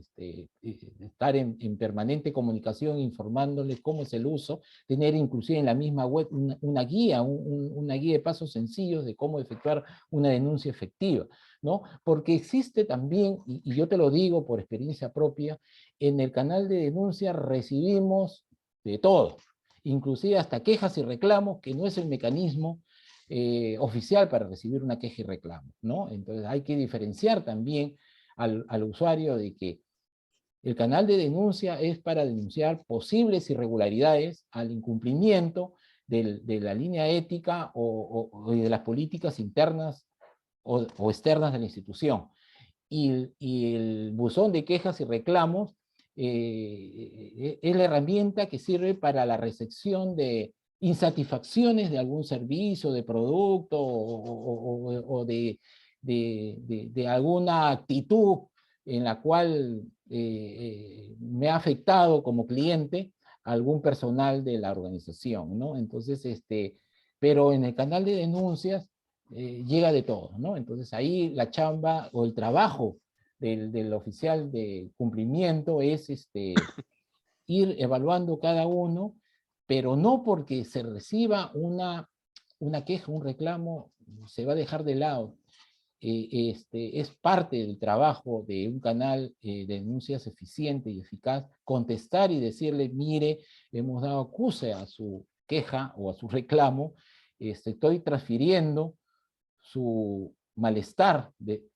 Estar en permanente comunicación, informándoles cómo es el uso, tener inclusive en la misma web una guía, una guía de pasos sencillos de cómo efectuar una denuncia efectiva, ¿no? Porque existe también, y yo te lo digo por experiencia propia, en el canal de denuncia recibimos de todo, inclusive hasta quejas y reclamos, que no es el mecanismo oficial para recibir una queja y reclamo, ¿no? Entonces hay que diferenciar también al usuario de que el canal de denuncia es para denunciar posibles irregularidades al incumplimiento de la línea ética o de las políticas internas o externas de la institución. Y el buzón de quejas y reclamos es la herramienta que sirve para la recepción de insatisfacciones de algún servicio, de producto o de alguna actitud en la cual me ha afectado como cliente algún personal de la organización, ¿no? Entonces, pero en el canal de denuncias llega de todo, ¿no? Entonces ahí la chamba o el trabajo del oficial de cumplimiento es ir evaluando cada uno, pero no porque se reciba una queja, un reclamo, se va a dejar de lado. Es parte del trabajo de un canal de denuncias eficiente y eficaz, contestar y decirle, mire, hemos dado acuse a su queja o a su reclamo, estoy transfiriendo su malestar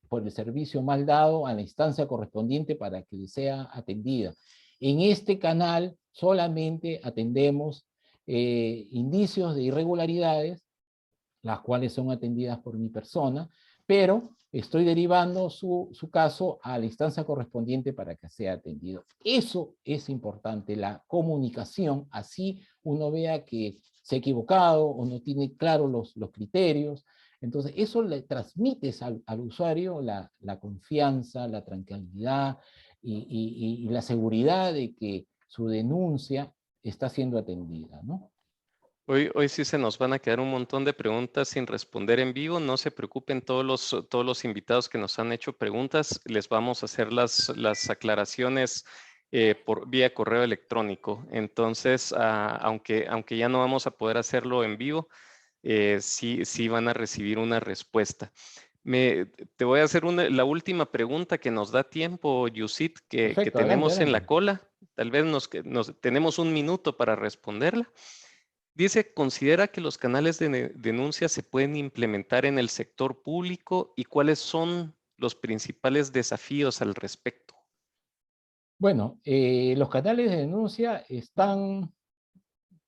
por el servicio mal dado a la instancia correspondiente para que sea atendida. En este canal solamente atendemos indicios de irregularidades, las cuales son atendidas por mi persona, pero estoy derivando su caso a la instancia correspondiente para que sea atendido. Eso es importante, la comunicación, así uno vea que se ha equivocado o no tiene claros los criterios. Entonces, eso le transmites al usuario la confianza, la tranquilidad y la seguridad de que su denuncia está siendo atendida, ¿no? Hoy sí se nos van a quedar un montón de preguntas sin responder en vivo. No se preocupen todos los invitados que nos han hecho preguntas. Les vamos a hacer las aclaraciones por vía correo electrónico. Entonces, aunque ya no vamos a poder hacerlo en vivo, sí van a recibir una respuesta. Te voy a hacer la última pregunta que nos da tiempo, Yusit, que Perfecto, adelante, tenemos en la adelante. cola. Tal vez tenemos un minuto para responderla. Dice, ¿considera que los canales de denuncia se pueden implementar en el sector público y cuáles son los principales desafíos al respecto? Bueno, los canales de denuncia están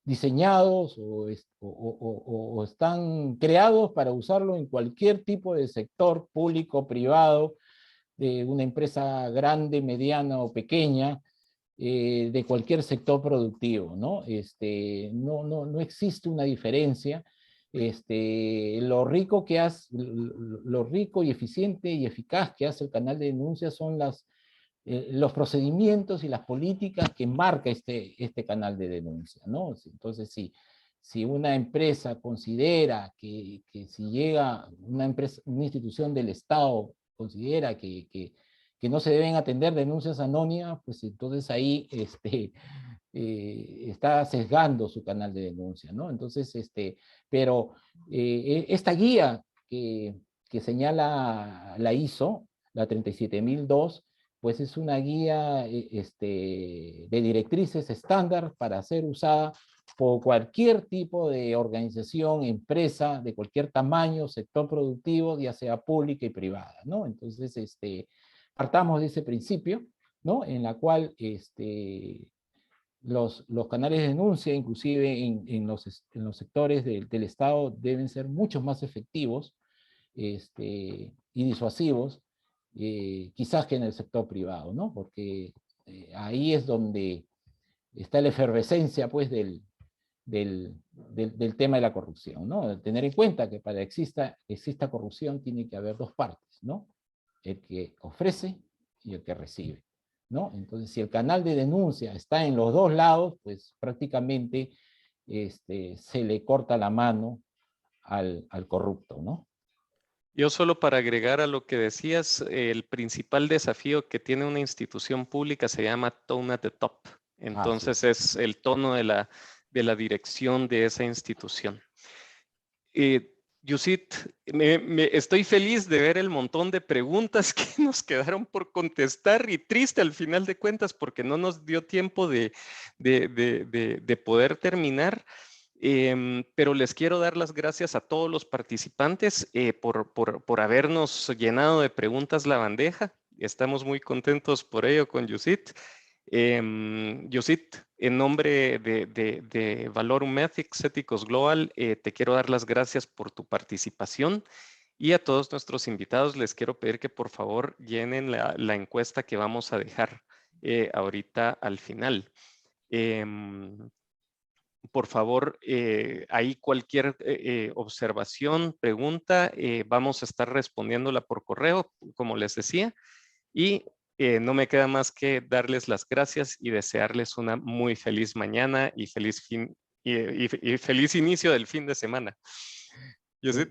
diseñados o están creados para usarlo en cualquier tipo de sector público, privado, de una empresa grande, mediana o pequeña, de cualquier sector productivo, ¿no? No existe una diferencia. Lo rico y eficiente y eficaz que hace el canal de denuncia son los procedimientos y las políticas que marca este canal de denuncia, ¿no? Entonces, si una empresa considera que si llega una institución del Estado considera que no se deben atender denuncias anónimas, pues entonces ahí está sesgando su canal de denuncia, ¿no? Entonces, pero esta guía que señala la ISO, la 37002, pues es una guía de directrices estándar para ser usada por cualquier tipo de organización, empresa, de cualquier tamaño, sector productivo, ya sea pública y privada, ¿no? Entonces, partamos de ese principio, ¿no? En la cual los canales de denuncia, inclusive en los sectores del Estado, deben ser mucho más efectivos y disuasivos, quizás que en el sector privado, ¿no? Porque ahí es donde está la efervescencia, pues, del tema de la corrupción, ¿no? Tener en cuenta que para que exista corrupción tiene que haber dos partes, ¿no? El que ofrece y el que recibe, ¿no? Entonces, si el canal de denuncia está en los dos lados, pues prácticamente se le corta la mano al corrupto, ¿no? Yo solo para agregar a lo que decías, el principal desafío que tiene una institución pública se llama tone at the top. Así Entonces es el tono de la dirección de esa institución. Yusit, estoy feliz de ver el montón de preguntas que nos quedaron por contestar y triste al final de cuentas porque no nos dio tiempo de poder terminar. Pero les quiero dar las gracias a todos los participantes por habernos llenado de preguntas la bandeja. Estamos muy contentos por ello con Yusit. Yusit, en nombre de Valorum Ethics, Éticos Global, te quiero dar las gracias por tu participación y a todos nuestros invitados les quiero pedir que por favor llenen la encuesta que vamos a dejar ahorita al final. Por favor, ahí cualquier observación, pregunta, vamos a estar respondiéndola por correo, como les decía, y no me queda más que darles las gracias y desearles una muy feliz mañana y feliz feliz inicio del fin de semana. Yosit,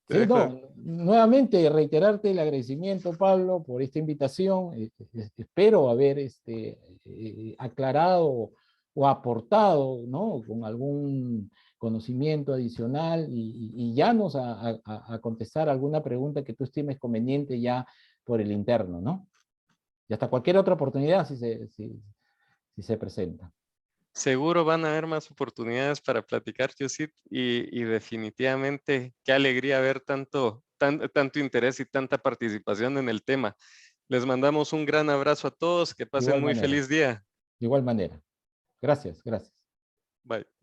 te Sí, dejo. no, nuevamente reiterarte el agradecimiento, Pablo, por esta invitación. Espero haber aclarado o aportado, ¿no?, con algún conocimiento adicional y ya nos a contestar alguna pregunta que tú estimes conveniente ya por el interno, ¿no? Y hasta cualquier otra oportunidad si se presenta. Seguro van a haber más oportunidades para platicar, Yosit, y definitivamente qué alegría ver tanto interés y tanta participación en el tema. Les mandamos un gran abrazo a todos, que De pasen igual muy manera, feliz día. de igual manera. Gracias, gracias. Bye.